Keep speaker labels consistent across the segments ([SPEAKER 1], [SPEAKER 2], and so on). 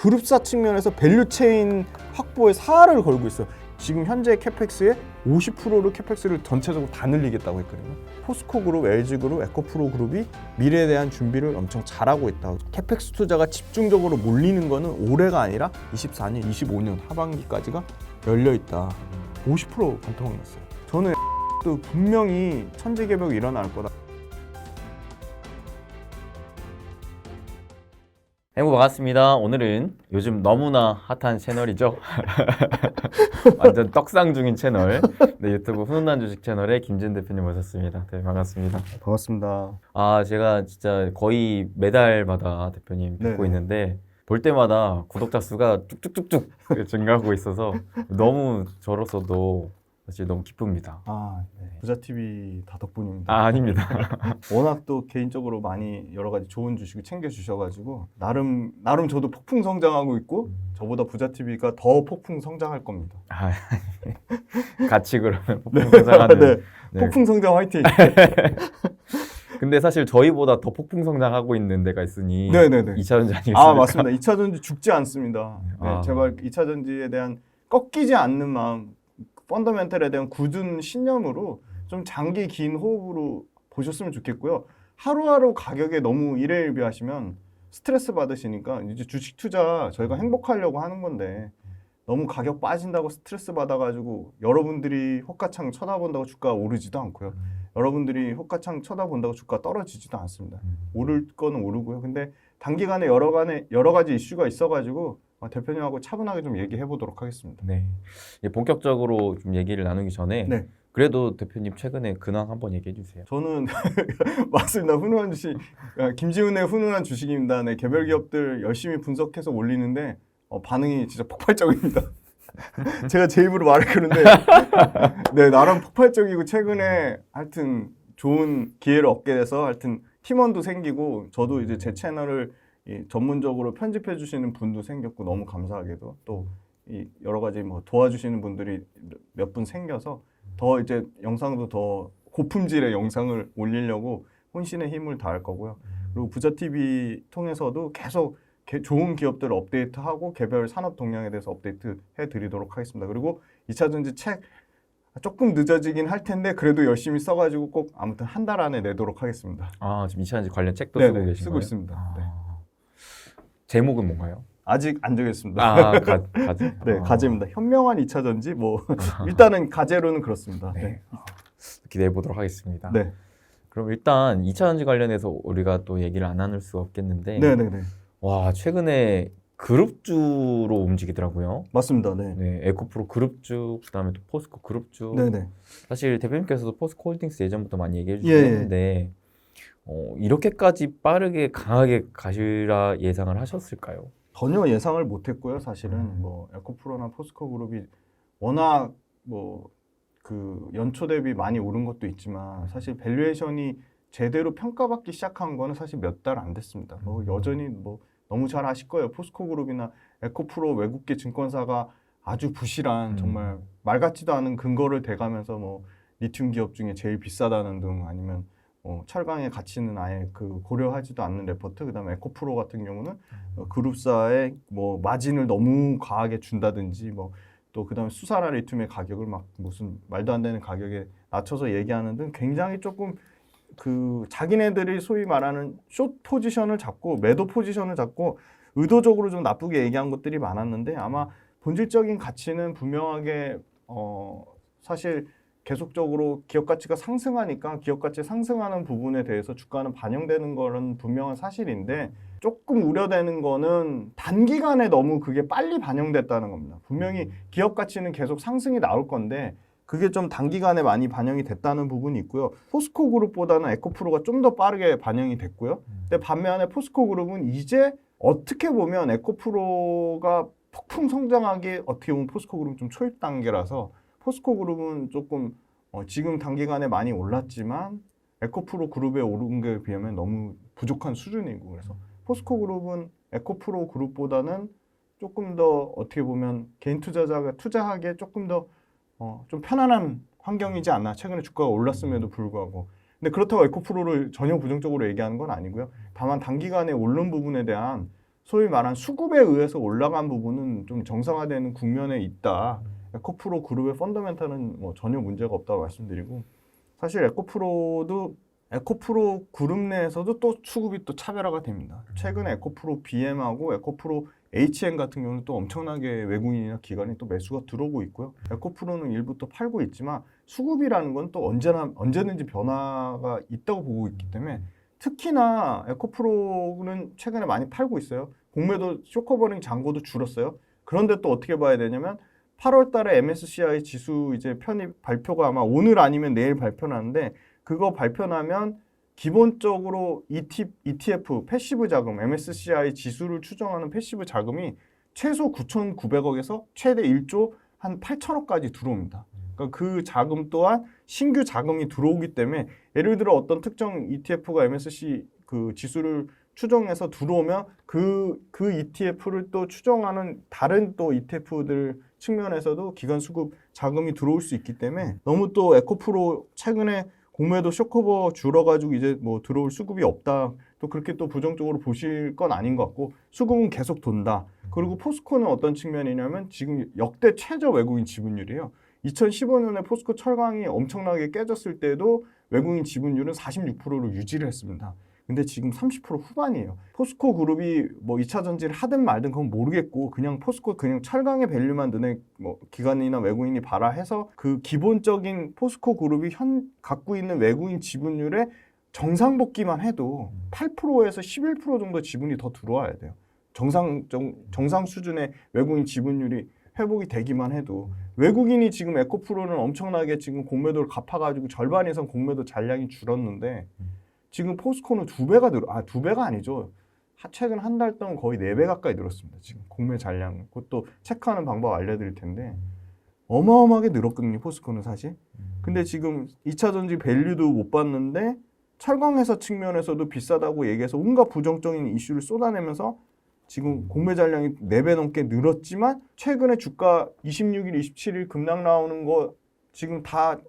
[SPEAKER 1] 그룹사 측면에서 밸류체인 확보에 사활을 걸고 있어요. 지금 현재 캐펙스의 50%를 캐펙스를 전체적으로 다 늘리겠다고 했거든요. 포스코 그룹, LG 그룹, 에코프로 그룹이 미래에 대한 준비를 엄청 잘하고 있다. 캐펙스 투자가 집중적으로 몰리는 거는 올해가 아니라 24년, 25년 하반기까지가 열려 있다. 50% 반토막 났어요. 저는 또 분명히 천지개벽이 일어날 거다.
[SPEAKER 2] 행구 반갑습니다. 오늘은 요즘 너무나 핫한 채널이죠. 완전 떡상 중인 채널. 네, 유튜브 훈훈한 주식 채널의 김진 대표님 모셨습니다. 네, 반갑습니다.
[SPEAKER 1] 반갑습니다.
[SPEAKER 2] 제가 진짜 거의 매달마다 대표님 뵙고 있는데 볼 때마다 구독자 수가 쭉쭉쭉쭉 증가하고 있어서 너무 저로서도 사실 너무 기쁩니다.
[SPEAKER 1] 부자TV 다 덕분입니다.
[SPEAKER 2] 아닙니다.
[SPEAKER 1] 워낙 또 개인적으로 많이 여러 가지 좋은 주식을 챙겨주셔가지고 나름 저도 폭풍 성장하고 있고 저보다 부자TV가 더 폭풍 성장할 겁니다.
[SPEAKER 2] 같이 그러면 폭풍 성장하는.
[SPEAKER 1] 네. 폭풍 성장 화이팅!
[SPEAKER 2] 근데 사실 저희보다 더 폭풍 성장하고 있는 데가 있으니
[SPEAKER 1] 네네네.
[SPEAKER 2] 2차전지 아니겠습니까?
[SPEAKER 1] 맞습니다. 2차전지 죽지 않습니다. 네, 제발 2차전지에 대한 꺾이지 않는 마음, 펀더멘털에 대한 굳은 신념으로 좀 장기 긴 호흡으로 보셨으면 좋겠고요. 하루하루 가격에 너무 일회일비하시면 스트레스 받으시니까 이제 주식 투자 저희가 행복하려고 하는 건데 너무 가격 빠진다고 스트레스 받아가지고 여러분들이 호가창 쳐다본다고 주가가 오르지도 않고요. 여러분들이 호가창 쳐다본다고 주가가 떨어지지도 않습니다. 오를 거는 오르고요. 근데 단기간에 여러 가지 이슈가 있어가지고 대표님하고 차분하게 좀 얘기해 보도록 하겠습니다.
[SPEAKER 2] 네. 본격적으로 좀 얘기를 나누기 전에
[SPEAKER 1] 네.
[SPEAKER 2] 그래도 대표님 최근에 근황 한번 얘기해 주세요.
[SPEAKER 1] 저는 맞습니다. 훈훈한 주식, 김지훈의 훈훈한 주식입니다. 네, 개별 기업들 열심히 분석해서 올리는데 반응이 진짜 폭발적입니다. 제가 제 입으로 말했는데 네, 나름 폭발적이고 최근에 하여튼 좋은 기회를 얻게 돼서 하여튼 팀원도 생기고 저도 이제 제 채널을 전문적으로 편집해 주시는 분도 생겼고 너무 감사하게도 또 여러 가지 뭐 도와주시는 분들이 몇 분 생겨서 더 이제 영상도 더 고품질의 영상을 올리려고 혼신의 힘을 다할 거고요. 그리고 부자TV 통해서도 계속 좋은 기업들을 업데이트하고 개별 산업 동향에 대해서 업데이트 해드리도록 하겠습니다. 그리고 2차전지 책 조금 늦어지긴 할 텐데 그래도 열심히 써가지고 꼭 아무튼 한 달 안에 내도록 하겠습니다.
[SPEAKER 2] 지금 2차전지 관련 책도
[SPEAKER 1] 네,
[SPEAKER 2] 쓰고 계신
[SPEAKER 1] 쓰고
[SPEAKER 2] 거예요?
[SPEAKER 1] 있습니다. 네.
[SPEAKER 2] 제목은 뭔가요?
[SPEAKER 1] 아직 안 정했습니다.
[SPEAKER 2] 가제?
[SPEAKER 1] 네, 가제입니다. 현명한 2차전지 일단은 가제로는 그렇습니다.
[SPEAKER 2] 네.
[SPEAKER 1] 네.
[SPEAKER 2] 기대해 보도록 하겠습니다.
[SPEAKER 1] 네.
[SPEAKER 2] 그럼 일단 2차전지 관련해서 우리가 또 얘기를 안 나눌 수 없겠는데
[SPEAKER 1] 네네네.
[SPEAKER 2] 와, 최근에 그룹주로 움직이더라고요.
[SPEAKER 1] 맞습니다. 네.
[SPEAKER 2] 네, 에코프로 그룹주, 그다음에 또 포스코 그룹주.
[SPEAKER 1] 네네.
[SPEAKER 2] 사실 대표님께서도 포스코 홀딩스 예전부터 많이 얘기해
[SPEAKER 1] 예,
[SPEAKER 2] 주셨는데 이렇게까지 빠르게 강하게 가시라 예상을 하셨을까요?
[SPEAKER 1] 전혀 예상을 못했고요. 사실은 에코프로나 포스코 그룹이 워낙 그 연초 대비 많이 오른 것도 있지만 사실 밸류에이션이 제대로 평가받기 시작한 거는 사실 몇 달 안 됐습니다. 여전히 너무 잘 아실 거예요. 포스코 그룹이나 에코프로 외국계 증권사가 아주 부실한 정말 말 같지도 않은 근거를 대가면서 리튬 기업 중에 제일 비싸다는 등 아니면 철강의 가치는 아예 고려하지도 않는 레포트. 그다음에 에코프로 같은 경우는 그룹사의 마진을 너무 과하게 준다든지 또 그다음에 수산화 리튬의 가격을 막 무슨 말도 안 되는 가격에 낮춰서 얘기하는 등 굉장히 조금 자기네들이 소위 말하는 숏 포지션을 잡고 매도 포지션을 잡고 의도적으로 좀 나쁘게 얘기한 것들이 많았는데 아마 본질적인 가치는 분명하게 사실 계속적으로 기업 가치가 상승하니까 기업 가치 상승하는 부분에 대해서 주가는 반영되는 거는 분명한 사실인데 조금 우려되는 거는 단기간에 너무 그게 빨리 반영됐다는 겁니다. 분명히 기업 가치는 계속 상승이 나올 건데 그게 좀 단기간에 많이 반영이 됐다는 부분이 있고요. 포스코 그룹보다는 에코프로가 좀 더 빠르게 반영이 됐고요. 근데 반면에 포스코 그룹은 이제 어떻게 보면 에코프로가 폭풍 성장하기 어떻게 보면 포스코 그룹은 좀 초입 단계라서 포스코 그룹은 조금 지금 단기간에 많이 올랐지만 에코프로 그룹에 오른 게 비하면 너무 부족한 수준이고 그래서 포스코 그룹은 에코프로 그룹보다는 조금 더 어떻게 보면 개인 투자자가 투자하기에 조금 더 좀 편안한 환경이지 않나. 최근에 주가가 올랐음에도 불구하고. 근데 그렇다고 에코프로를 전혀 부정적으로 얘기하는 건 아니고요. 다만 단기간에 오른 부분에 대한 소위 말한 수급에 의해서 올라간 부분은 좀 정상화되는 국면에 있다. 에코프로 그룹의 펀더멘탈은 뭐 전혀 문제가 없다고 말씀드리고, 사실 에코프로 그룹 내에서도 또 수급이 또 차별화가 됩니다. 최근에 에코프로 BM하고 에코프로 HN 같은 경우는 또 엄청나게 외국인이나 기관이 또 매수가 들어오고 있고요. 에코프로는 일부 또 팔고 있지만 수급이라는 건 또 언제든지 변화가 있다고 보고 있기 때문에, 특히나 에코프로는 최근에 많이 팔고 있어요. 공매도 쇼커버링 잔고도 줄었어요. 그런데 또 어떻게 봐야 되냐면 8월 달에 MSCI 지수 이제 편입 발표가 아마 오늘 아니면 내일 발표나는데, 그거 발표나면 기본적으로 ETF, 패시브 자금, MSCI 지수를 추정하는 패시브 자금이 최소 9,900억에서 최대 1조 한 8천억까지 들어옵니다. 그러니까 그 자금 또한 신규 자금이 들어오기 때문에, 예를 들어 어떤 특정 ETF가 MSCI 그 지수를 추정해서 들어오면 그 ETF를 또 추정하는 다른 또 ETF들 측면에서도 기관 수급 자금이 들어올 수 있기 때문에, 너무 또 에코프로 최근에 공매도 쇼커버 줄어가지고 이제 뭐 들어올 수급이 없다, 또 그렇게 또 부정적으로 보실 건 아닌 것 같고, 수급은 계속 돈다. 그리고 포스코는 어떤 측면이냐면 지금 역대 최저 외국인 지분율이에요. 2015년에 포스코 철강이 엄청나게 깨졌을 때도 외국인 지분율은 46%로 유지를 했습니다. 근데 지금 30% 후반이에요. 포스코 그룹이 뭐 2차 전지를 하든 말든 그건 모르겠고, 그냥 포스코 그냥 철강의 밸류만 눈에 뭐 기관이나 외국인이 봐라 해서 그 기본적인 포스코 그룹이 갖고 있는 외국인 지분율에 정상복귀만 해도 8%에서 11% 정도 지분이 더 들어와야 돼요. 정상 수준의 외국인 지분율이 회복이 되기만 해도. 외국인이 지금 에코프로는 엄청나게 지금 공매도를 갚아가지고 절반 이상 공매도 잔량이 줄었는데, 지금 포스코는 2배가 아니죠. 최근 한 달 동안 거의 4배 가까이 늘었습니다. 지금 공매 잔량. 그것도 체크하는 방법 알려드릴 텐데, 어마어마하게 늘었거든요, 포스코는 사실. 근데 지금 2차 전지 밸류도 못 봤는데, 철강회사 측면에서도 비싸다고 얘기해서 온갖 부정적인 이슈를 쏟아내면서 지금 공매 잔량이 4배 넘게 늘었지만, 최근에 주가 26일, 27일 급락 나오는 거 지금 다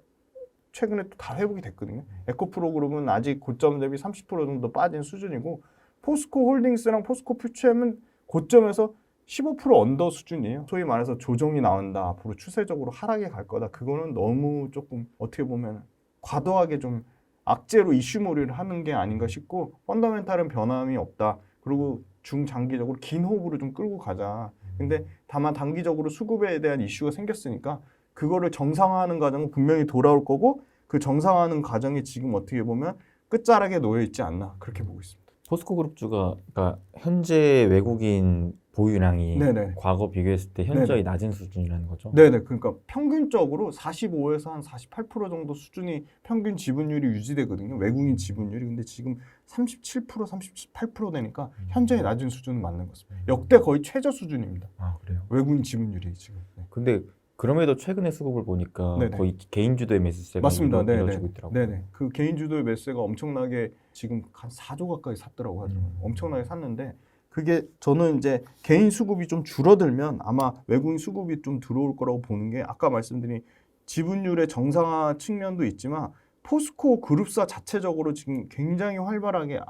[SPEAKER 1] 최근에 또 다 회복이 됐거든요. 에코프로 그룹은 아직 고점 대비 30% 정도 빠진 수준이고, 포스코 홀딩스랑 포스코 퓨처엠은 고점에서 15% 언더 수준이에요. 소위 말해서 조정이 나온다, 앞으로 추세적으로 하락에 갈 거다, 그거는 너무 조금 어떻게 보면 과도하게 좀 악재로 이슈몰이를 하는 게 아닌가 싶고, 펀더멘탈은 변함이 없다. 그리고 중장기적으로 긴 호흡으로 좀 끌고 가자. 근데 다만 단기적으로 수급에 대한 이슈가 생겼으니까 그거를 정상화하는 과정은 분명히 돌아올 거고, 그 정상화하는 과정이 지금 어떻게 보면 끝자락에 놓여 있지 않나, 그렇게 보고 있습니다.
[SPEAKER 2] 포스코 그룹주가 그러니까 현재 외국인 보유량이
[SPEAKER 1] 네네.
[SPEAKER 2] 과거 비교했을 때 현저히
[SPEAKER 1] 네네.
[SPEAKER 2] 낮은 수준이라는 거죠.
[SPEAKER 1] 네네. 그러니까 평균적으로 45에서 한 48% 정도 수준이 평균 지분율이 유지되거든요. 외국인 지분율이. 근데 지금 37%, 38% 되니까 현저히 낮은 수준은 맞는 것입니다. 역대 거의 최저 수준입니다.
[SPEAKER 2] 아, 그래요?
[SPEAKER 1] 외국인 지분율이 지금. 네.
[SPEAKER 2] 근데 그럼에도 최근의 수급을 보니까
[SPEAKER 1] 네네.
[SPEAKER 2] 거의 개인 주도의 매수세가
[SPEAKER 1] 맞습니다. 네네.
[SPEAKER 2] 이루어지고 있더라고요.
[SPEAKER 1] 네네. 그 개인 주도의 매수가 엄청나게 지금 한 4조 가까이 샀더라고 하더라고요. 엄청나게 샀는데, 그게 저는 이제 개인 수급이 좀 줄어들면 아마 외국인 수급이 좀 들어올 거라고 보는 게, 아까 말씀드린 지분율의 정상화 측면도 있지만 포스코 그룹사 자체적으로 지금 굉장히 활발하게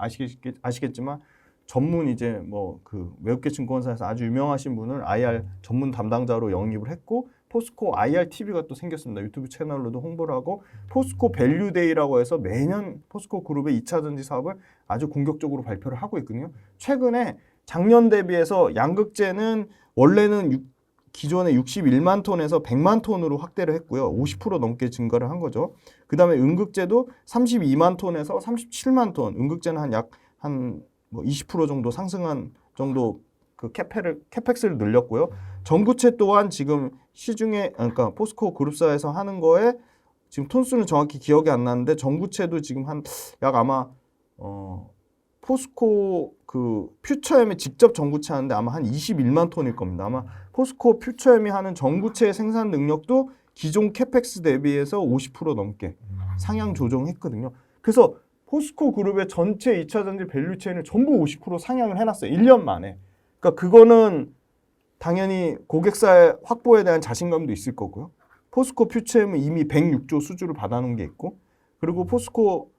[SPEAKER 1] 아시겠지만 전문 이제 뭐 그 외국계 증권사에서 아주 유명하신 분을 IR 전문 담당자로 영입을 했고, 포스코 IR TV가 또 생겼습니다. 유튜브 채널로도 홍보를 하고, 포스코 밸류데이라고 해서 매년 포스코 그룹의 2차 전지 사업을 아주 공격적으로 발표를 하고 있거든요. 최근에 작년 대비해서 양극재는 원래는 기존에 61만 톤에서 100만 톤으로 확대를 했고요. 50% 넘게 증가를 한 거죠. 그 다음에 음극재도 32만 톤에서 37만 톤, 음극재는 약 20% 정도 상승한 정도 그 캐펙스를 늘렸고요. 전구체 또한 지금 시중에, 그러니까 포스코 그룹사에서 하는 거에 지금 톤수는 정확히 기억이 안 나는데, 전구체도 지금 약 아마 포스코 그 퓨처엠이 직접 전구체 하는데 아마 한 21만 톤일 겁니다. 아마 포스코 퓨처엠이 하는 전구체 생산 능력도 기존 캐펙스 대비해서 50% 넘게 상향 조정했거든요. 그래서 포스코 그룹의 전체 2차 전지 밸류체인을 전부 50% 상향을 해놨어요. 1년 만에. 그러니까 그거는 당연히 고객사의 확보에 대한 자신감도 있을 거고요. 포스코 퓨처엠은 이미 106조 수주를 받아놓은 게 있고, 그리고 포스코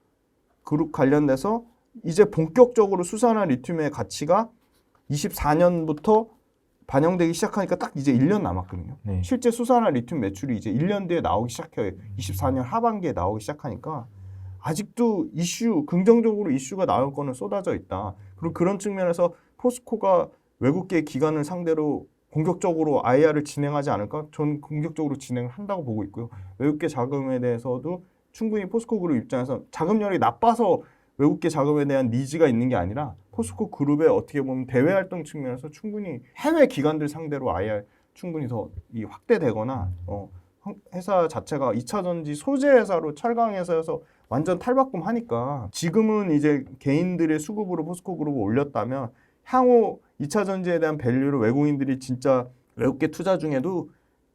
[SPEAKER 1] 그룹 관련돼서 이제 본격적으로 수산화 리튬의 가치가 24년부터 반영되기 시작하니까 딱 이제 1년 남았거든요.
[SPEAKER 2] 네.
[SPEAKER 1] 실제 수산화 리튬 매출이 이제 1년 뒤에 나오기 시작해요. 24년 하반기에 나오기 시작하니까 아직도 긍정적으로 이슈가 나올 거는 쏟아져 있다. 그리고 그런 측면에서 포스코가 외국계 기관을 상대로 공격적으로 IR을 진행하지 않을까? 저는 공격적으로 진행을 한다고 보고 있고요. 외국계 자금에 대해서도 충분히 포스코 그룹 입장에서 자금력이 나빠서 외국계 자금에 대한 니즈가 있는 게 아니라 포스코 그룹의 어떻게 보면 대외 활동 측면에서 충분히 해외 기관들 상대로 IR 충분히 더 이 확대되거나 회사 자체가 2차 전지 소재 회사로 철강 회사여서 완전 탈바꿈하니까 지금은 이제 개인들의 수급으로 포스코 그룹을 올렸다면 향후 2차 전지에 대한 밸류를 외국인들이 진짜 외국계 투자 중에도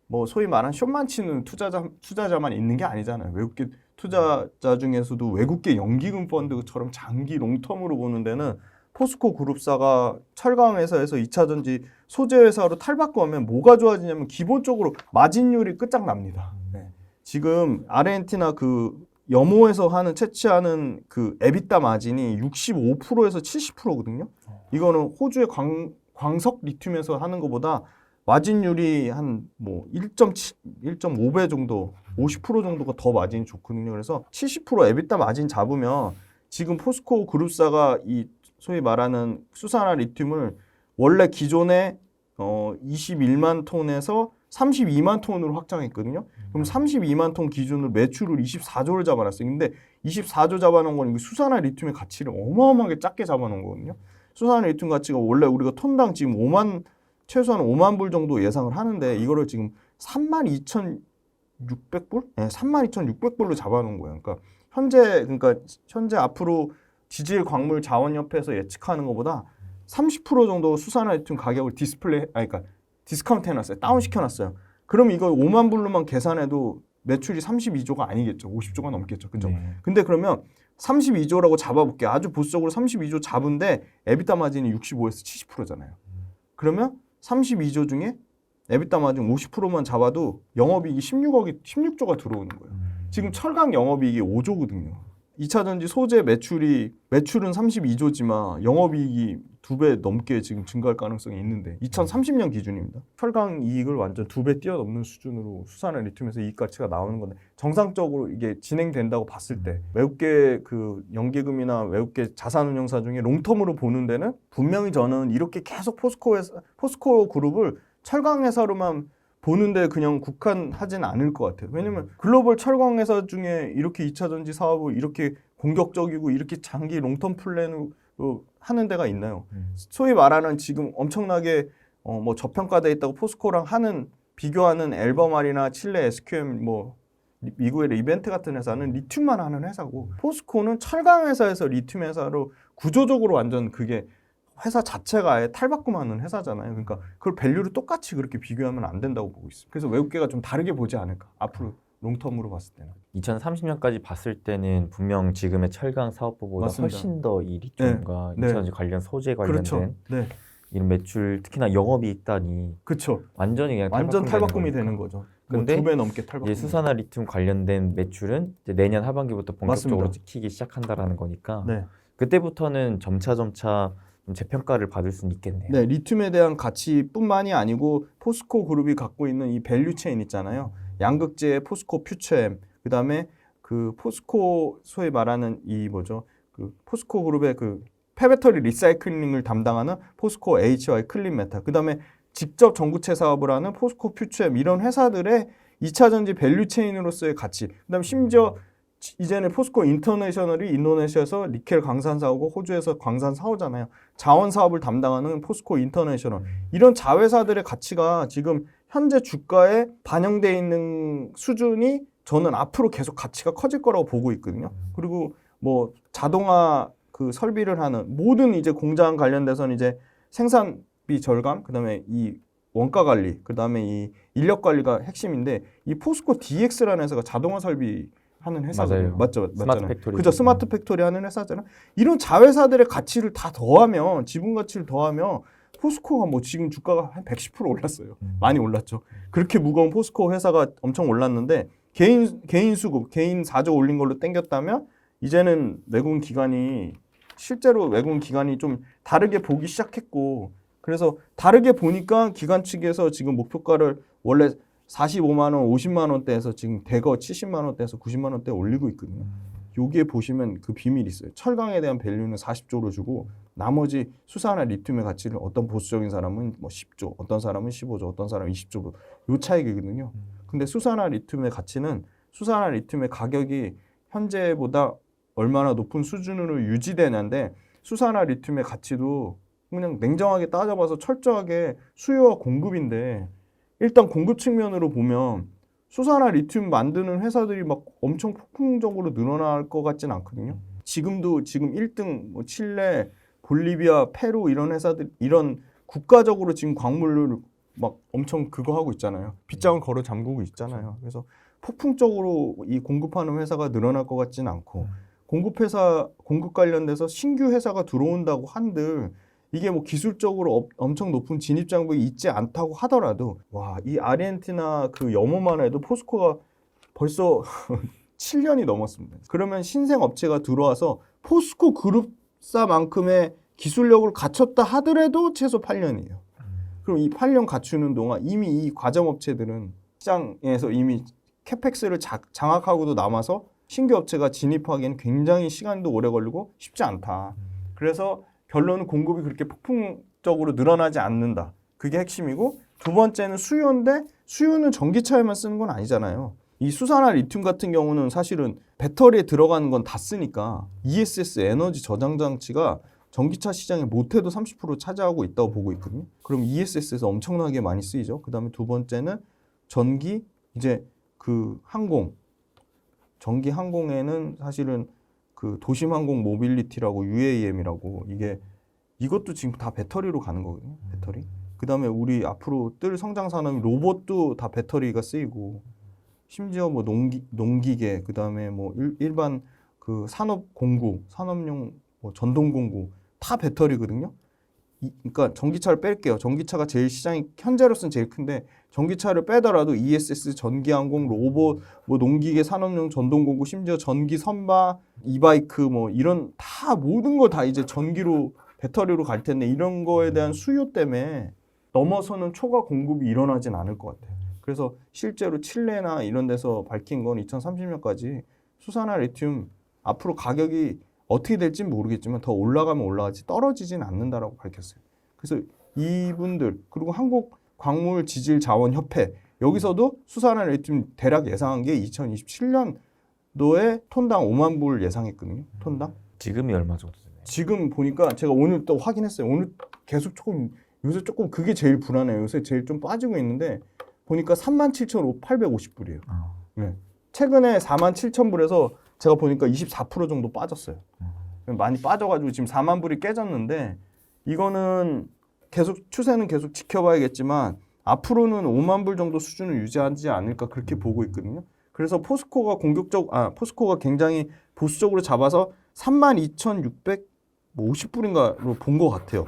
[SPEAKER 1] 뭐 소위 말한 숏만 치는 투자자만 있는 게 아니잖아요. 외국계 투자자 중에서도 외국계 연기금 펀드처럼 장기 롱텀으로 보는 데는 포스코 그룹사가 철강 회사에서 2차 전지 소재 회사로 탈바꿈하면 뭐가 좋아지냐면 기본적으로 마진율이 끝장납니다. 네. 지금 아르헨티나 그 염호에서 채취하는 그 에비타 마진이 65%에서 70%거든요. 이거는 호주의 광석 리튬에서 하는 것보다 마진율이 한 뭐 1.5배 정도, 50% 정도가 더 마진이 좋거든요. 그래서 70% 에비타 마진 잡으면 지금 포스코 그룹사가 이 소위 말하는 수산화 리튬을 원래 기존에 21만 톤에서 32만 톤으로 확장했거든요. 그럼 32만 톤 기준으로 매출을 24조를 잡아놨어요. 근데 24조 잡아놓은 건 수산화 리튬의 가치를 어마어마하게 작게 잡아놓은 거거든요. 수산화 리튬 가치가 원래 우리가 톤당 지금 최소한 5만 불 정도 예상을 하는데 이거를 지금 32,600불? 네, 32,600불로 잡아놓은 거예요. 그러니까 현재 앞으로 지질 광물 자원협회에서 예측하는 것보다 30% 정도 수산화 리튬 가격을 디스카운트 해놨어요. 다운시켜놨어요. 그럼 이거 5만 불로만 계산해도 매출이 32조가 아니겠죠. 50조가 넘겠죠. 그죠?
[SPEAKER 2] 네.
[SPEAKER 1] 근데 그러면 32조라고 잡아볼게요. 아주 보수적으로 32조 잡은데 에비타 마진이 65에서 70%잖아요. 그러면 32조 중에 에비타 마진 50%만 잡아도 영업이익이 16조가 들어오는 거예요. 지금 철강 영업이익이 5조거든요. 2차 전지 소재 매출은 32조지만 영업이익이 2배 넘게 지금 증가할 가능성이 있는데 2030년 기준입니다. 철강 이익을 완전 2배 뛰어넘는 수준으로 수산화 리튬에서 이익 가치가 나오는 건데 정상적으로 이게 진행된다고 봤을 때 외국계 그 연기금이나 외국계 자산운용사 중에 롱텀으로 보는 데는 분명히 저는 이렇게 계속 포스코 그룹을 철강 회사로만 보는데 그냥 국한하진 않을 것 같아요. 왜냐면 글로벌 철강 회사 중에 이렇게 2차 전지 사업을 이렇게 공격적이고 이렇게 장기 롱텀 플랜으로 하는 데가 있나요? 소위 말하는 지금 엄청나게 뭐 저평가돼 있다고 포스코랑 비교하는 엘버말이나 칠레 SQM 미국의 이벤트 같은 회사는 리튬만 하는 회사고 포스코는 철강 회사에서 리튬 회사로 구조적으로 완전 그게 회사 자체가 아예 탈바꿈하는 회사잖아요. 그러니까 그걸 밸류를 똑같이 그렇게 비교하면 안 된다고 보고 있습니다. 그래서 외국계가 좀 다르게 보지 않을까. 앞으로 롱텀으로 봤을 때는.
[SPEAKER 2] 2030년까지 봤을 때는 분명 지금의 철강 사업부보다
[SPEAKER 1] 맞습니다.
[SPEAKER 2] 훨씬 더 이 리튬과
[SPEAKER 1] 네.
[SPEAKER 2] 2차 전지 관련 소재 관련된
[SPEAKER 1] 그렇죠. 네.
[SPEAKER 2] 이런 매출, 특히나 영업이익 단이
[SPEAKER 1] 그렇죠.
[SPEAKER 2] 완전히 그냥
[SPEAKER 1] 완전 탈바꿈이
[SPEAKER 2] 되는
[SPEAKER 1] 되는 거죠.
[SPEAKER 2] 근데
[SPEAKER 1] 2배 넘게 탈바꿈.
[SPEAKER 2] 이제 수산화 리튬 관련된 매출은 이제 내년 하반기부터 본격적으로
[SPEAKER 1] 맞습니다.
[SPEAKER 2] 찍히기 시작한다라는 거니까
[SPEAKER 1] 네.
[SPEAKER 2] 그때부터는 점차 좀 재평가를 받을 수는 있겠네요.
[SPEAKER 1] 네, 리튬에 대한 가치뿐만이 아니고 포스코 그룹이 갖고 있는 이 밸류 체인 있잖아요. 양극재 포스코 퓨처엠, 그다음에 그 포스코 소위 말하는 그 포스코 그룹의 그 폐배터리 리사이클링을 담당하는 포스코 HY 클린메탈, 그다음에 직접 전구체 사업을 하는 포스코 퓨처엠, 이런 회사들의 2차 전지 밸류 체인으로서의 가치, 그다음에 심지어 이제는 포스코 인터내셔널이 인도네시아에서 니켈 광산 사오고 호주에서 광산 사오잖아요. 자원 사업을 담당하는 포스코 인터내셔널, 이런 자회사들의 가치가 지금 현재 주가에 반영돼 있는 수준이 저는 앞으로 계속 가치가 커질 거라고 보고 있거든요. 그리고 뭐 자동화 그 설비를 하는 모든 이제 공장 관련돼서는 이제 생산비 절감, 그다음에 이 원가 관리, 그다음에 이 인력 관리가 핵심인데 이 포스코 DX라는 회사가 자동화 설비 하는 회사거든요. 맞죠?
[SPEAKER 2] 스마트 팩토리.
[SPEAKER 1] 그죠? 스마트 팩토리 하는 회사잖아요. 이런 자회사들의 가치를 다 더하면, 지분 가치를 더하면 포스코가 뭐 지금 주가가 한 110% 올랐어요. 많이 올랐죠. 그렇게 무거운 포스코 회사가 엄청 올랐는데 개인 수급, 개인 4조 올린 걸로 땡겼다면 이제는 실제로 외국인 기관이 좀 다르게 보기 시작했고 그래서 다르게 보니까 기관 측에서 지금 목표가를 원래 45만 원, 50만 원대에서 지금 대거 70만 원대에서 90만 원대 올리고 있거든요. 여기에 보시면 그 비밀이 있어요. 철강에 대한 밸류는 40조로 주고 나머지 수산화 리튬의 가치를 어떤 보수적인 사람은 뭐 10조, 어떤 사람은 15조, 어떤 사람은 20조 요 차이거든요. 근데 수산화 리튬의 가치는 수산화 리튬의 가격이 현재보다 얼마나 높은 수준으로 유지되는데 수산화 리튬의 가치도 그냥 냉정하게 따져봐서 철저하게 수요와 공급인데 일단 공급 측면으로 보면 수산화 리튬 만드는 회사들이 막 엄청 폭풍적으로 늘어날 것 같진 않거든요. 지금도 지금 1등 뭐 칠레, 볼리비아, 페루 이런 회사들 이런 국가적으로 지금 광물을 막 엄청 그거 하고 있잖아요. 빗장을 걸어 잠그고 있잖아요. 그래서 폭풍적으로 이 공급하는 회사가 늘어날 것 같지는 않고 공급 관련돼서 신규 회사가 들어온다고 한들 이게 뭐 기술적으로 엄청 높은 진입 장벽이 있지 않다고 하더라도 와, 이 아르헨티나 그 염호만 해도 포스코가 벌써 7년이 넘었습니다. 그러면 신생 업체가 들어와서 포스코 그룹사만큼의 기술력을 갖췄다 하더라도 최소 8년이에요. 그럼 이 8년 갖추는 동안 이미 이 과점업체들은 시장에서 이미 캐펙스를 장악하고도 남아서 신규 업체가 진입하기에는 굉장히 시간도 오래 걸리고 쉽지 않다. 그래서 결론은 공급이 그렇게 폭풍적으로 늘어나지 않는다. 그게 핵심이고 두 번째는 수요인데 수요는 전기차에만 쓰는 건 아니잖아요. 이 수산화 리튬 같은 경우는 사실은 배터리에 들어가는 건 다 쓰니까 ESS 에너지 저장 장치가 전기차 시장에 못해도 30% 차지하고 있다고 보고 있거든요. 그럼 ESS에서 엄청나게 많이 쓰이죠. 그 다음에 두 번째는 전기, 이제 그 전기 항공에는 사실은 그 도심항공 모빌리티라고 UAM이라고 이것도 지금 다 배터리로 가는 거거든요. 배터리. 그 다음에 우리 앞으로 뜰 성장 산업 로봇도 다 배터리가 쓰이고 심지어 뭐 농기계, 그 다음에 뭐 일반 그 산업 공구, 산업용 뭐 전동 공구 다 배터리거든요. 그러니까 전기차를 뺄게요. 전기차가 제일 시장이 현재로서는 제일 큰데 전기차를 빼더라도 ESS, 전기항공, 로봇, 뭐 농기계, 산업용 전동공구, 심지어 전기 선박, 이바이크 뭐 이런 다 모든 거 다 이제 전기로 배터리로 갈 텐데 이런 거에 대한 수요 때문에 넘어서는 초과 공급이 일어나진 않을 것 같아요. 그래서 실제로 칠레나 이런 데서 밝힌 건 2030년까지 수산화 리튬 앞으로 가격이 어떻게 될지 모르겠지만 더 올라가면 올라가지 떨어지진 않는다라고 밝혔어요. 그래서 이분들 그리고 한국광물지질자원협회 여기서도 수산화 리튬 대략 예상한 게 2027년도에 톤당 5만 불 예상했거든요. 톤당.
[SPEAKER 2] 지금이 얼마 정도 되나요?
[SPEAKER 1] 지금 보니까 제가 오늘 또 확인했어요. 오늘 계속 요새 조금 그게 제일 불안해요. 요새 제일 좀 빠지고 있는데 보니까 37,850불이에요. 네. 최근에 47,000불에서 제가 보니까 24% 정도 빠졌어요. 많이 빠져가지고 지금 4만 불이 깨졌는데 이거는 추세는 계속 지켜봐야겠지만 앞으로는 5만 불 정도 수준을 유지하지 않을까 그렇게 보고 있거든요. 그래서 포스코가 굉장히 보수적으로 잡아서 32,650불인가로 본 것 같아요.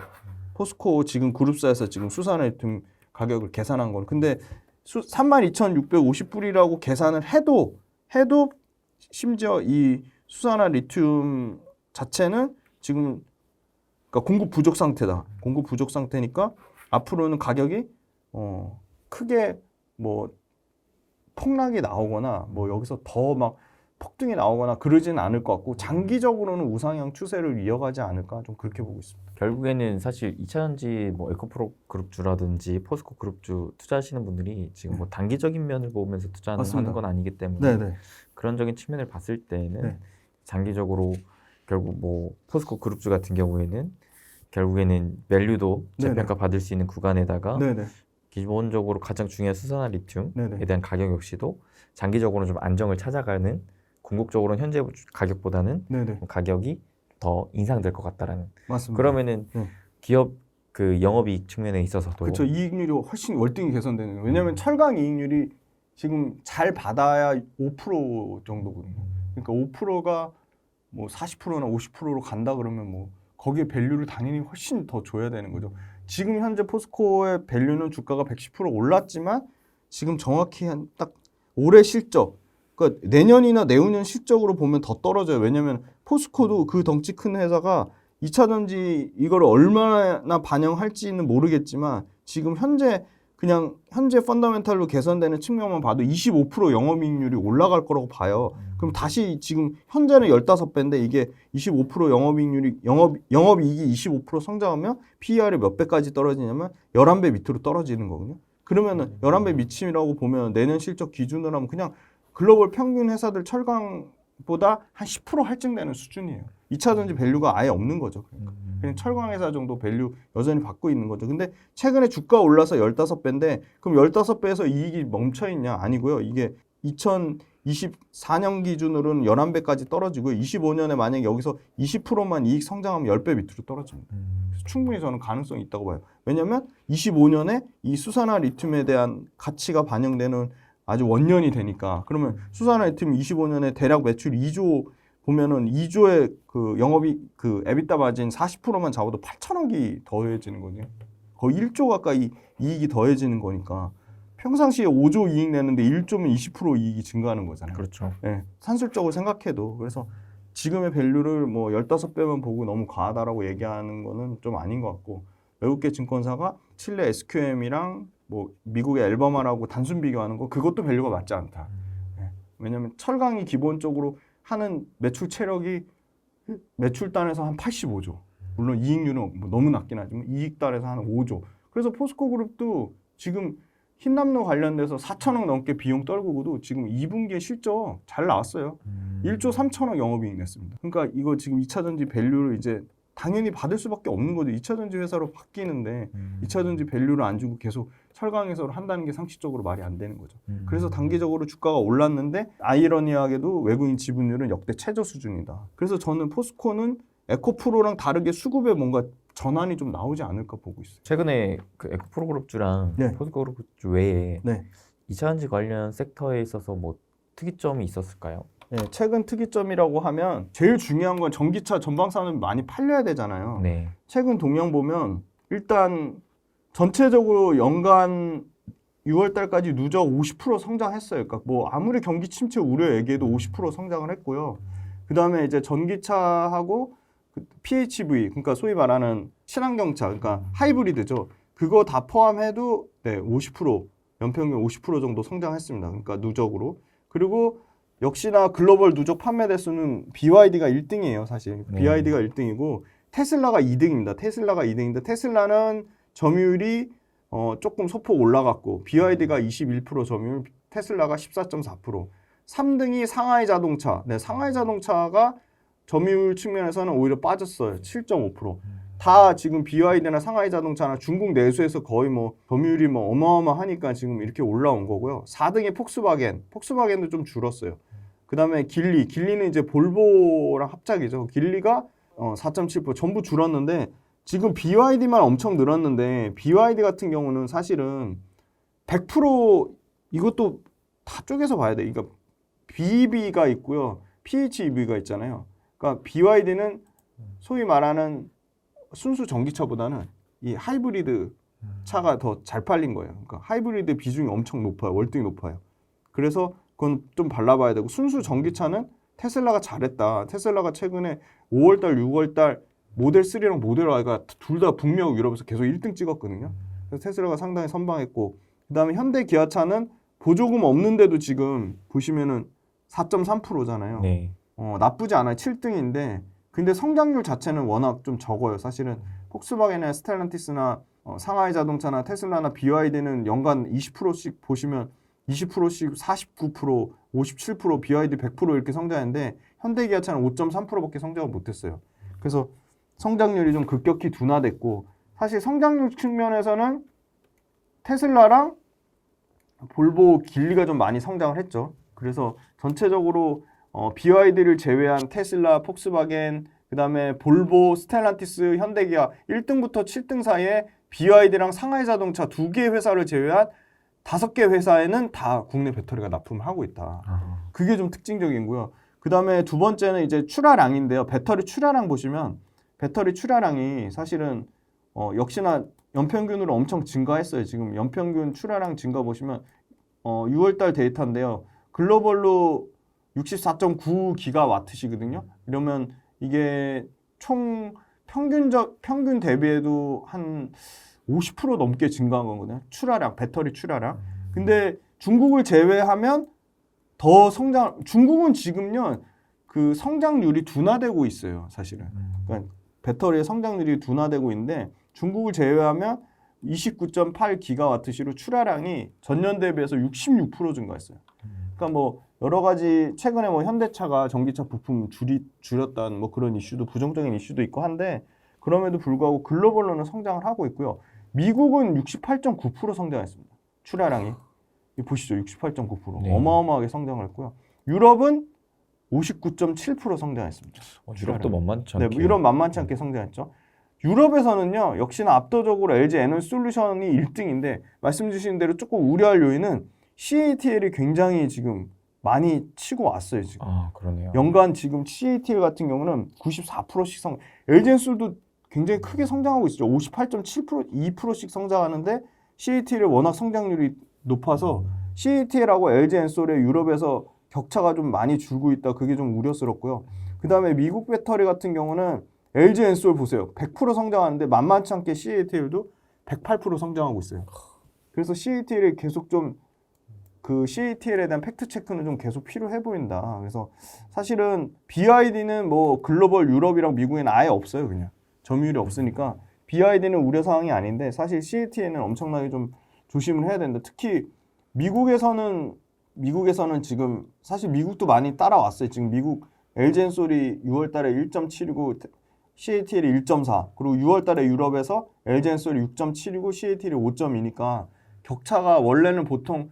[SPEAKER 1] 포스코 지금 그룹사에서 지금 수산화 리튬 가격을 계산한 건. 근데 32,650불이라고 계산을 해도 심지어 이 수산화 리튬 자체는 지금 그러니까 공급 부족 상태다. 공급 부족 상태니까 앞으로는 가격이 크게 뭐 폭락이 나오거나 뭐 여기서 더 막 폭등이 나오거나 그러지는 않을 것 같고 장기적으로는 우상향 추세를 이어가지 않을까 좀 그렇게 보고 있습니다.
[SPEAKER 2] 결국에는 사실 2차전지 뭐 에코프로 그룹주라든지 포스코 그룹주 투자하시는 분들이 지금 뭐 단기적인 면을 보면서 투자하는 건 아니기 때문에
[SPEAKER 1] 네네.
[SPEAKER 2] 그런적인 측면을 봤을 때는
[SPEAKER 1] 네.
[SPEAKER 2] 장기적으로 결국 뭐 포스코 그룹주 같은 경우에는 결국에는 밸류도 재평가 받을 수 있는 구간에다가
[SPEAKER 1] 네네.
[SPEAKER 2] 기본적으로 가장 중요한 수산화 리튬에
[SPEAKER 1] 네네.
[SPEAKER 2] 대한 가격 역시도 장기적으로는 좀 안정을 찾아가는 궁극적으로는 현재 가격보다는
[SPEAKER 1] 네네.
[SPEAKER 2] 가격이 더 인상될 것 같다라는.
[SPEAKER 1] 맞습니다.
[SPEAKER 2] 그러면은 기업 그 영업이익 측면에 있어서도
[SPEAKER 1] 그렇죠. 이익률이 훨씬 월등히 개선되는 거예요. 왜냐하면 철강 이익률이 지금 잘 받아야 5% 정도거든요. 그러니까 5%가 뭐 40%나 50%로 간다 그러면 뭐 거기에 밸류를 당연히 훨씬 더 줘야 되는 거죠. 지금 현재 포스코의 밸류는 주가가 110% 올랐지만 지금 정확히 한 딱 올해 실적, 그러니까 내년이나 내후년 실적으로 보면 더 떨어져요. 왜냐하면 포스코도 그 덩치 큰 회사가 2차 전지 이걸 얼마나 반영할지는 모르겠지만 지금 현재 펀더멘탈로 개선되는 측면만 봐도 25% 영업이익률이 올라갈 거라고 봐요. 그럼 다시 지금 현재는 15배인데 이게 25% 영업이익이 25% 성장하면 PER이 몇 배까지 떨어지냐면 11배 밑으로 떨어지는 거거든요. 그러면은 11배 밑이라고 보면 내년 실적 기준으로 하면 그냥 글로벌 평균 회사들 철강보다 한 10% 할증되는 수준이에요. 2차 전지 밸류가 아예 없는 거죠. 그냥 철강 회사 정도 밸류 여전히 받고 있는 거죠. 근데 최근에 주가 올라서 15배인데 그럼 15배에서 이익이 멈춰 있냐? 아니고요. 이게 2024년 기준으로는 11배까지 떨어지고 25년에 만약에 여기서 20%만 이익 성장하면 10배 밑으로 떨어집니다. 충분히 저는 가능성이 있다고 봐요. 왜냐하면 25년에 이 수산화 리튬에 대한 가치가 반영되는 아주 원년이 되니까 그러면 수산화 리튬 25년에 대략 매출 2조 보면은 2조의 그 에비타 마진 40%만 잡아도 8천억이 더해지는 거죠. 거의 1조 가까이 이익이 더해지는 거니까 평상시에 5조 이익 내는데 1조면 20% 이익이 증가하는 거잖아요.
[SPEAKER 2] 그렇죠.
[SPEAKER 1] 네, 산술적으로 생각해도 그래서 지금의 밸류를 뭐 15배만 보고 너무 과하다라고 얘기하는 거는 좀 아닌 것 같고 외국계 증권사가 칠레 SQM이랑 뭐 미국의 엘버마라고 단순 비교하는 거 그것도 밸류가 맞지 않다. 네, 왜냐하면 철강이 기본적으로 하는 매출 체력이 매출단에서 한 85조. 물론 이익률은 뭐 너무 낮긴 하지만 이익단에서 한 5조. 그래서 포스코그룹도 지금 흰남노 관련돼서 4천억 넘게 비용 떨구고도 지금 2분기에 실적 잘 나왔어요. 1조 3천억 영업이익 냈습니다. 그러니까 이거 지금 2차 전지 밸류를 이제 당연히 받을 수밖에 없는 거죠. 2차 전지 회사로 바뀌는데 2차 전지 밸류를 안 주고 계속 철강회사로 한다는 게 상식적으로 말이 안 되는 거죠. 그래서 단기적으로 주가가 올랐는데 아이러니하게도 외국인 지분율은 역대 최저 수준이다. 그래서 저는 포스코는 에코프로랑 다르게 수급에 뭔가 전환이 좀 나오지 않을까 보고 있어요.
[SPEAKER 2] 최근에 그 에코프로그룹주랑
[SPEAKER 1] 네.
[SPEAKER 2] 포스코그룹주 외에
[SPEAKER 1] 네.
[SPEAKER 2] 2차 전지 관련 섹터에 있어서 뭐 특이점이 있었을까요?
[SPEAKER 1] 네, 최근 특이점이라고 하면 제일 중요한 건 전기차 전방산업이 많이 팔려야 되잖아요.
[SPEAKER 2] 네.
[SPEAKER 1] 최근 동향 보면 일단 전체적으로 연간 6월 달까지 누적 50% 성장했어요. 그러니까 뭐 아무리 경기 침체 우려 얘기해도 50% 성장을 했고요. 그다음에 이제 전기차하고 PHV 그러니까 소위 말하는 친환경차 그러니까 하이브리드죠. 그거 다 포함해도 네, 50% 연평균 50% 정도 성장했습니다. 그러니까 누적으로. 그리고 역시나 글로벌 누적 판매 대수는 BYD가 1등이에요, 사실. BYD가 1등이고 테슬라가 2등입니다. 테슬라가 2등인데 테슬라는 점유율이 조금 소폭 올라갔고 BYD가 21% 점유율, 테슬라가 14.4%. 3등이 상하이 자동차. 네, 상하이 자동차가 점유율 측면에서는 오히려 빠졌어요. 7.5%. 다 지금 BYD나 상하이 자동차나 중국 내수에서 거의 뭐 점유율이 뭐 어마어마하니까 지금 이렇게 올라온 거고요. 4등이 폭스바겐도 좀 줄었어요. 그 다음에 길리는 이제 볼보랑 합작이죠. 길리가 4.7% 전부 줄었는데 지금 BYD만 엄청 늘었는데 BYD 같은 경우는 사실은 100% 이것도 다 쪼개서 봐야 돼. 그러니까 BEV가 있고요. PHEV가 있잖아요. 그러니까 BYD는 소위 말하는 순수 전기차보다는 이 하이브리드 차가 더 잘 팔린 거예요. 그러니까 하이브리드 비중이 엄청 높아요. 월등히 높아요. 그래서 그건 좀 발라봐야 되고 순수 전기차는 테슬라가 잘했다. 테슬라가 최근에 5월달, 6월달 모델 3랑 모델 Y가 둘 다 북미하고 유럽에서 계속 1등 찍었거든요. 그래서 테슬라가 상당히 선방했고 그 다음에 현대 기아차는 보조금 없는데도 지금 보시면은 4.3%잖아요.
[SPEAKER 2] 네.
[SPEAKER 1] 나쁘지 않아요. 7등인데 근데 성장률 자체는 워낙 좀 적어요. 사실은 폭스바겐이나 스텔란티스나 상하이 자동차나 테슬라나 BYD는 연간 20%씩 보시면 20%씩 49%, 57%, BYD 100% 이렇게 성장했는데 현대기아차는 5.3%밖에 성장을 못했어요. 그래서 성장률이 좀 급격히 둔화됐고 사실 성장률 측면에서는 테슬라랑 볼보, 길리가 좀 많이 성장을 했죠. 그래서 전체적으로 BYD를 제외한 테슬라, 폭스바겐, 그 다음에 볼보, 스텔란티스, 현대기아 1등부터 7등 사이에 BYD랑 상하이 자동차 2개 회사를 제외한 5개 회사에는 다 국내 배터리가 납품을 하고 있다. 그게 좀 특징적이고요. 그 다음에 두 번째는 이제 출하량인데요. 배터리 출하량 보시면 배터리 출하량이 사실은 역시나 연평균으로 엄청 증가했어요. 지금 연평균 출하량 증가 보시면 6월달 데이터인데요. 글로벌로 64.9 기가와트시거든요. 이러면 이게 총 평균 대비해도 한 50% 넘게 증가한 거거든요. 출하량, 배터리 출하량. 근데 중국을 제외하면 중국은 지금요, 그 성장률이 둔화되고 있어요, 사실은. 그러니까 배터리의 성장률이 둔화되고 있는데 중국을 제외하면 29.8기가와트시로 출하량이 전년 대비해서 66% 증가했어요. 그러니까 뭐 여러 가지 최근에 뭐 현대차가 전기차 부품 줄였다는 뭐 그런 이슈도 부정적인 이슈도 있고 한데 그럼에도 불구하고 글로벌로는 성장을 하고 있고요. 미국은 68.9% 성장했습니다. 출하량이. 보시죠. 68.9%.
[SPEAKER 2] 네.
[SPEAKER 1] 어마어마하게 성장을 했고요. 유럽은 59.7% 성장했습니다.
[SPEAKER 2] 유럽도 만만치
[SPEAKER 1] 네,
[SPEAKER 2] 않게.
[SPEAKER 1] 유럽 만만치 않게 성장했죠. 유럽에서는요, 역시나 압도적으로 LG 에너지솔루션이 1등인데 말씀 주신 대로 조금 우려할 요인은 CATL이 굉장히 지금 많이 치고 왔어요. 지금
[SPEAKER 2] 그러네요.
[SPEAKER 1] 연간 지금 CATL 같은 경우는 94%씩 LG엔솔도 굉장히 크게 성장하고 있죠. 58.7%, 2%씩 성장하는데 CATL의 워낙 성장률이 높아서 CATL하고 LG엔솔의 유럽에서 격차가 좀 많이 줄고 있다. 그게 좀 우려스럽고요. 그 다음에 미국 배터리 같은 경우는 LG엔솔 보세요. 100% 성장하는데 만만치 않게 CATL도 108% 성장하고 있어요. 그래서 CATL이 계속 좀 그 CATL에 대한 팩트 체크는 좀 계속 필요해 보인다. 그래서 사실은 BYD는 뭐 글로벌 유럽이랑 미국에는 아예 없어요. 그냥 점유율이 없으니까 BYD는 우려 사항이 아닌데 사실 CATL은 엄청나게 좀 조심을 해야 된다. 특히 미국에서는 지금 사실 미국도 많이 따라왔어요. 지금 미국 LG엔솔이 6월 달에 1.7이고 CATL이 1.4 그리고 6월 달에 유럽에서 LG엔솔이 6.7이고 CATL이 5.2니까 격차가 원래는 보통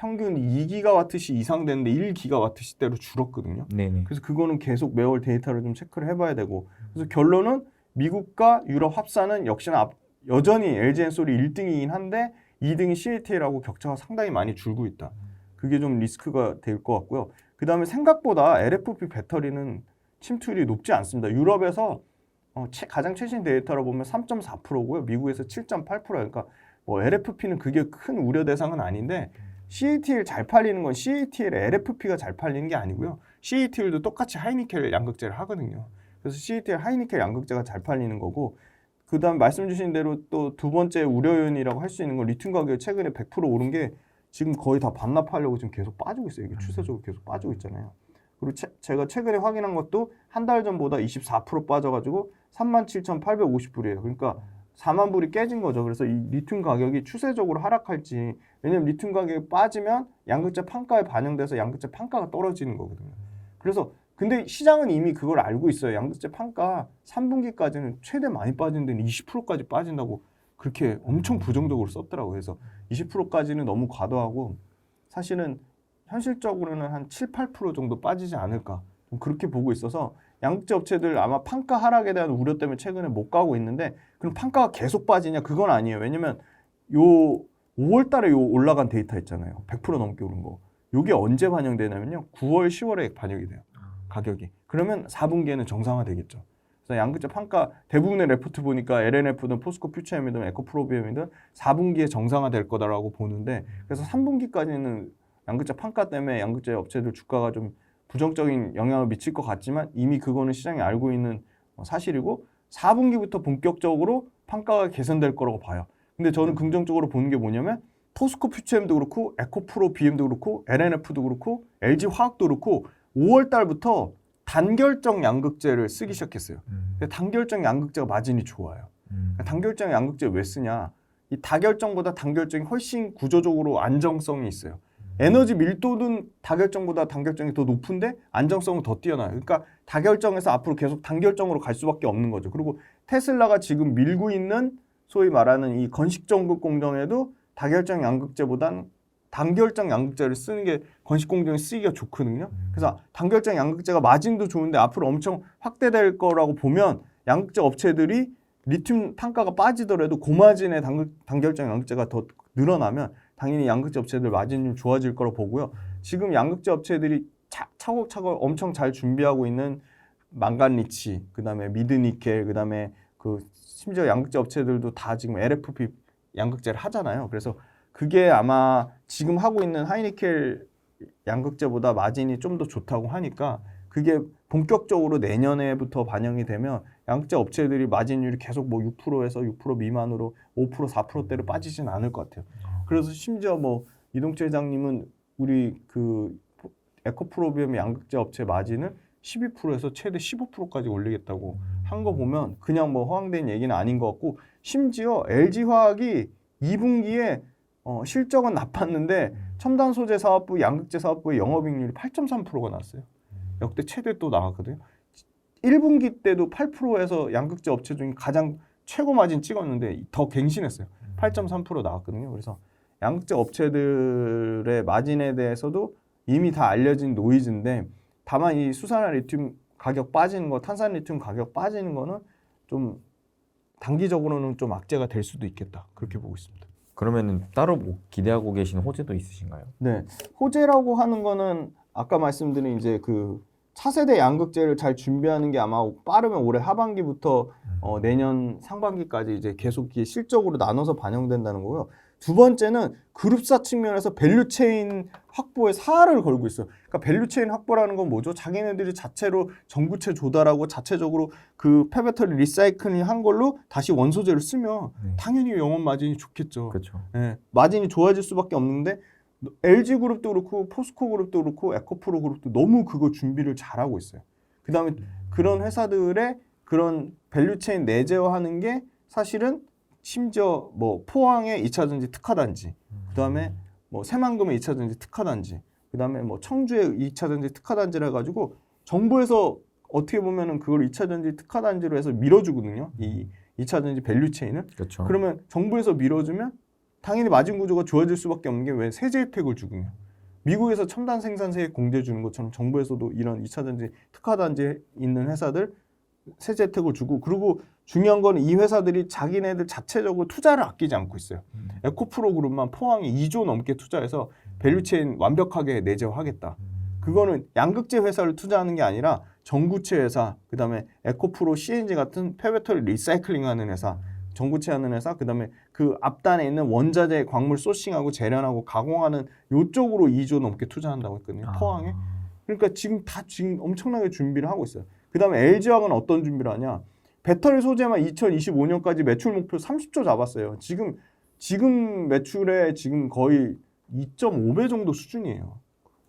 [SPEAKER 1] 평균 2기가와트시 이상 되는데 1기가와트시대로 줄었거든요.
[SPEAKER 2] 네네.
[SPEAKER 1] 그래서 그거는 계속 매월 데이터를 좀 체크를 해봐야 되고 그래서 결론은 미국과 유럽 합사는 역시나 여전히 LG엔솔이 1등이긴 한데 2등이 CATL하고 격차가 상당히 많이 줄고 있다. 그게 좀 리스크가 될 것 같고요. 그 다음에 생각보다 LFP 배터리는 침투율이 높지 않습니다. 유럽에서 가장 최신 데이터로 보면 3.4%고요. 미국에서 7.8%. 그러니까 뭐 LFP는 그게 큰 우려 대상은 아닌데 CATL 잘 팔리는 건 CATL LFP가 잘 팔리는 게 아니고요. CATL도 똑같이 하이니켈 양극재를 하거든요. 그래서 CATL 하이니켈 양극재가 잘 팔리는 거고 그 다음 말씀 주신 대로 또 두 번째 우려 요인이라고 할 수 있는 건 리튬 가격이 최근에 100% 오른 게 지금 거의 다 반납하려고 지금 계속 빠지고 있어요. 이게 추세적으로 계속 빠지고 있잖아요. 그리고 제가 최근에 확인한 것도 한 달 전보다 24% 빠져가지고 37,850불이에요. 그러니까 4만 불이 깨진 거죠. 그래서 이 리튬 가격이 추세적으로 하락할지 왜냐면 리튬 가격이 빠지면 양극재 판가에 반영돼서 양극재 판가가 떨어지는 거거든요. 그래서 근데 시장은 이미 그걸 알고 있어요. 양극재 판가 3분기까지는 최대 많이 빠진 데는 20%까지 빠진다고 그렇게 엄청 부정적으로 썼더라고요. 그래서 20%까지는 너무 과도하고 사실은 현실적으로는 한 7, 8% 정도 빠지지 않을까 그렇게 보고 있어서 양극재 업체들 아마 판가 하락에 대한 우려 때문에 최근에 못 가고 있는데 그럼 판가가 계속 빠지냐? 그건 아니에요. 왜냐면 요 5월 달에 요 올라간 데이터 있잖아요. 100% 넘게 오른 거. 요게 언제 반영되냐면요. 9월, 10월에 반영이 돼요. 가격이. 그러면 4분기에는 정상화되겠죠. 그래서 양극재 판가 대부분의 레포트 보니까 LNF든 포스코 퓨처엠이든 에코프로비엠이든 4분기에 정상화될 거다라고 보는데 그래서 3분기까지는 양극재 판가 때문에 양극재 업체들 주가가 좀 부정적인 영향을 미칠 것 같지만 이미 그거는 시장이 알고 있는 사실이고 4분기부터 본격적으로 판가가 개선될 거라고 봐요. 근데 저는 긍정적으로 보는 게 뭐냐면 포스코 퓨처엠도 그렇고 에코프로 BM도 그렇고 LNF도 그렇고 LG 화학도 그렇고 5월 달부터 단결정 양극재를 쓰기 시작했어요. 근데 단결정 양극재가 마진이 좋아요. 단결정 양극재 왜 쓰냐? 이 다결정보다 단결정이 훨씬 구조적으로 안정성이 있어요. 에너지 밀도는 다결정보다 단결정이 더 높은데 안정성은 더 뛰어나요. 그러니까 다결정에서 앞으로 계속 단결정으로 갈 수밖에 없는 거죠. 그리고 테슬라가 지금 밀고 있는 소위 말하는 이 건식전극 공정에도 다결정 양극재보단 단결정 양극재를 쓰는 게 건식 공정에 쓰기가 좋거든요. 그래서 단결정 양극재가 마진도 좋은데 앞으로 엄청 확대될 거라고 보면 양극재 업체들이 리튬 판가가 빠지더라도 고마진의 단결정 양극재가 더 늘어나면 당연히 양극재 업체들 마진이 좀 좋아질 거라고 보고요. 지금 양극재 업체들이 차곡차곡 엄청 잘 준비하고 있는 망간리치, 그다음에 미드니켈, 그다음에 그 심지어 양극재 업체들도 다 지금 LFP 양극재를 하잖아요. 그래서 그게 아마 지금 하고 있는 하이니켈 양극재보다 마진이 좀 더 좋다고 하니까
[SPEAKER 3] 그게 본격적으로 내년에부터 반영이 되면 양극재 업체들이 마진율이 계속 뭐 6%에서 6% 미만으로 5%, 4%대로 빠지진 않을 것 같아요. 그래서 심지어 뭐 이동철 회장님은 우리 그 에코프로비움 양극재 업체 마진을 12%에서 최대 15%까지 올리겠다고 한 거 보면 그냥 뭐 허황된 얘기는 아닌 것 같고, 심지어 LG화학이 2분기에 실적은 나빴는데 첨단 소재 사업부, 양극재 사업부의 영업이익률이 8.3%가 나왔어요. 역대 최대 또 나왔거든요. 1분기 때도 8%에서 양극재 업체 중에 가장 최고 마진 찍었는데 더 갱신했어요. 8.3% 나왔거든요. 그래서 양극재 업체들의 마진에 대해서도 이미 다 알려진 노이즈인데, 다만 이 수산화 리튬 가격 빠지는 거, 탄산 리튬 가격 빠지는 거는 좀 단기적으로는 좀 악재가 될 수도 있겠다. 그렇게 보고 있습니다.
[SPEAKER 2] 그러면은 따로 뭐 기대하고 계신 호재도 있으신가요?
[SPEAKER 3] 네, 호재라고 하는 거는 아까 말씀드린 이제 그 차세대 양극재를 잘 준비하는 게 아마 빠르면 올해 하반기부터 내년 상반기까지 이제 계속 실적으로 나눠서 반영된다는 거고요. 두 번째는 그룹사 측면에서 밸류체인 확보에 사활을 걸고 있어요. 그러니까 밸류체인 확보라는 건 뭐죠? 자기네들이 자체로 전구체 조달하고 자체적으로 그 폐배터리 리사이클링 한 걸로 다시 원소재를 쓰면 당연히 영업 마진이 좋겠죠.
[SPEAKER 2] 그렇죠.
[SPEAKER 3] 예, 마진이 좋아질 수밖에 없는데 LG그룹도 그렇고 포스코그룹도 그렇고 에코프로그룹도 너무 그거 준비를 잘하고 있어요. 그 다음에 그런 회사들의 그런 밸류체인 내재화하는 게 사실은 심지어 뭐 포항의 2차전지 특화단지, 그 다음에 뭐 새만금의 2차전지 특화단지, 그 다음에 뭐 청주의 2차전지 특화단지를 해가지고 정부에서 어떻게 보면은 그걸 2차전지 특화단지로 해서 밀어주거든요. 이 2차전지 밸류체인을.
[SPEAKER 2] 그렇죠.
[SPEAKER 3] 그러면 정부에서 밀어주면 당연히 마진 구조가 좋아질 수밖에 없는 게 왜 세제 혜택을 주거든요. 미국에서 첨단 생산세액 공제 주는 것처럼 정부에서도 이런 2차전지 특화단지에 있는 회사들 세제 혜택을 주고, 그리고 중요한 건 이 회사들이 자기네들 자체적으로 투자를 아끼지 않고 있어요. 에코프로 그룹만 포항에 2조 넘게 투자해서 밸류체인 완벽하게 내재화하겠다. 그거는 양극재 회사를 투자하는 게 아니라 전구체 회사, 그 다음에 에코프로 CNG 같은 폐배터리 리사이클링하는 회사, 전구체 하는 회사, 그 다음에 그 앞단에 있는 원자재 광물 소싱하고 재련하고 가공하는 요쪽으로 2조 넘게 투자한다고 했거든요. 포항에. 그러니까 지금 엄청나게 준비를 하고 있어요. 그 다음에 LG화학은 어떤 준비를 하냐? 배터리 소재만 2025년까지 매출 목표 30조 잡았어요. 지금 매출에 지금 거의 2.5배 정도 수준이에요.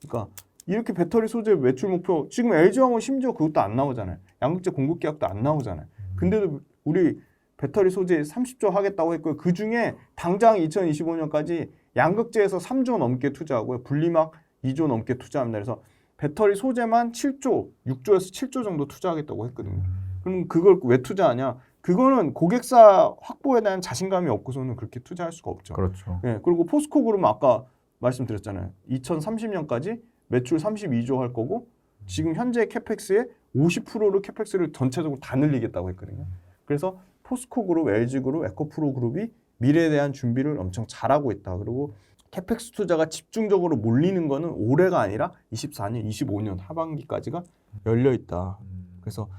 [SPEAKER 3] 그러니까 이렇게 배터리 소재 매출 목표, 지금 LG화학은 심지어 그것도 안 나오잖아요. 양극재 공급 계약도 안 나오잖아요. 근데도 우리 배터리 소재 30조 하겠다고 했고요. 그 중에 당장 2025년까지 양극재에서 3조 넘게 투자하고요. 분리막 2조 넘게 투자합니다. 그래서 배터리 소재만 7조, 6조에서 7조 정도 투자하겠다고 했거든요. 그럼 그걸 왜 투자하냐? 그거는 고객사 확보에 대한 자신감이 없고서는 그렇게 투자할 수가 없죠.
[SPEAKER 2] 그렇죠.
[SPEAKER 3] 예, 그리고 포스코그룹은 아까 말씀드렸잖아요. 2030년까지 매출 32조 할 거고 지금 현재 캐펙스의 50%를 캐펙스를 전체적으로 다 늘리겠다고 했거든요. 그래서 포스코그룹, LG그룹, 에코프로그룹이 미래에 대한 준비를 엄청 잘하고 있다. 그리고 캐펙스 투자가 집중적으로 몰리는 거는 올해가 아니라 24년, 25년 하반기까지가 열려 있다. 그래서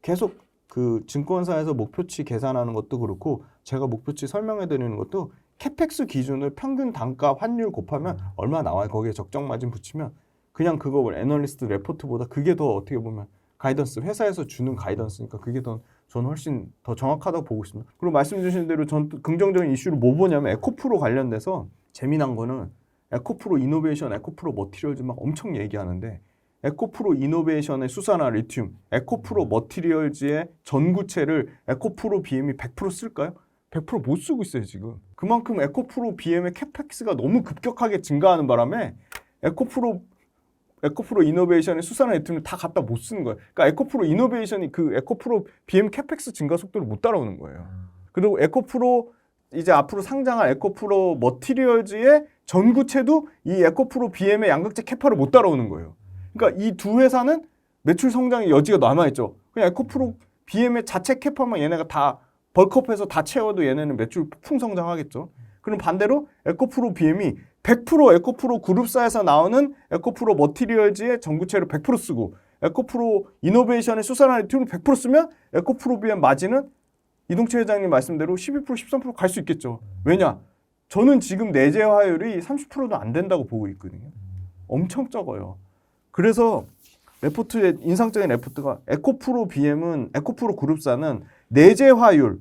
[SPEAKER 3] 계속 그 증권사에서 목표치 계산하는 것도 그렇고 제가 목표치 설명해 드리는 것도 캐펙스 기준을 평균 단가 환율 곱하면 얼마 나와요. 거기에 적정 마진 붙이면 그냥 그거 애널리스트 레포트보다 그게 더 어떻게 보면 가이던스, 회사에서 주는 가이던스니까 그게 더 저는 훨씬 더 정확하다고 보고 있습니다. 그리고 말씀 주신 대로 전 긍정적인 이슈를 뭐 보냐면 에코프로 관련돼서 재미난 거는 에코프로 이노베이션, 에코프로 머티리얼즈 막 엄청 얘기하는데 에코프로 이노베이션의 수산화 리튬, 에코프로 머티리얼즈의 전구체를 에코프로 BM이 100% 쓸까요? 100% 못 쓰고 있어요 지금. 그만큼 에코프로 BM의 캐펙스가 너무 급격하게 증가하는 바람에 에코프로 이노베이션의 수산화 리튬을 다 갖다 못 쓰는 거예요. 그러니까 에코프로 이노베이션이 그 에코프로 BM 캐펙스 증가 속도를 못 따라오는 거예요. 그리고 에코프로 이제 앞으로 상장할 에코프로 머티리얼즈의 전구체도 이 에코프로 BM의 양극재 캐파를 못 따라오는 거예요. 그러니까 이 두 회사는 매출 성장의 여지가 남아있죠. 그냥 에코프로 BM의 자체 캐파만 얘네가 다 벌크업해서 다 채워도 얘네는 매출 폭풍 성장하겠죠. 그럼 반대로 에코프로 BM이 100% 에코프로 그룹사에서 나오는 에코프로 머티리얼즈의 전구체를 100% 쓰고 에코프로 이노베이션의 수산화 리튬을 100% 쓰면 에코프로 BM 마진은 이동철 회장님 말씀대로 12%, 13% 갈 수 있겠죠. 왜냐? 저는 지금 내재화율이 30%도 안 된다고 보고 있거든요. 엄청 적어요. 그래서 레포트의 인상적인 레포트가 에코프로 BM은 에코프로 그룹사는 내재화율,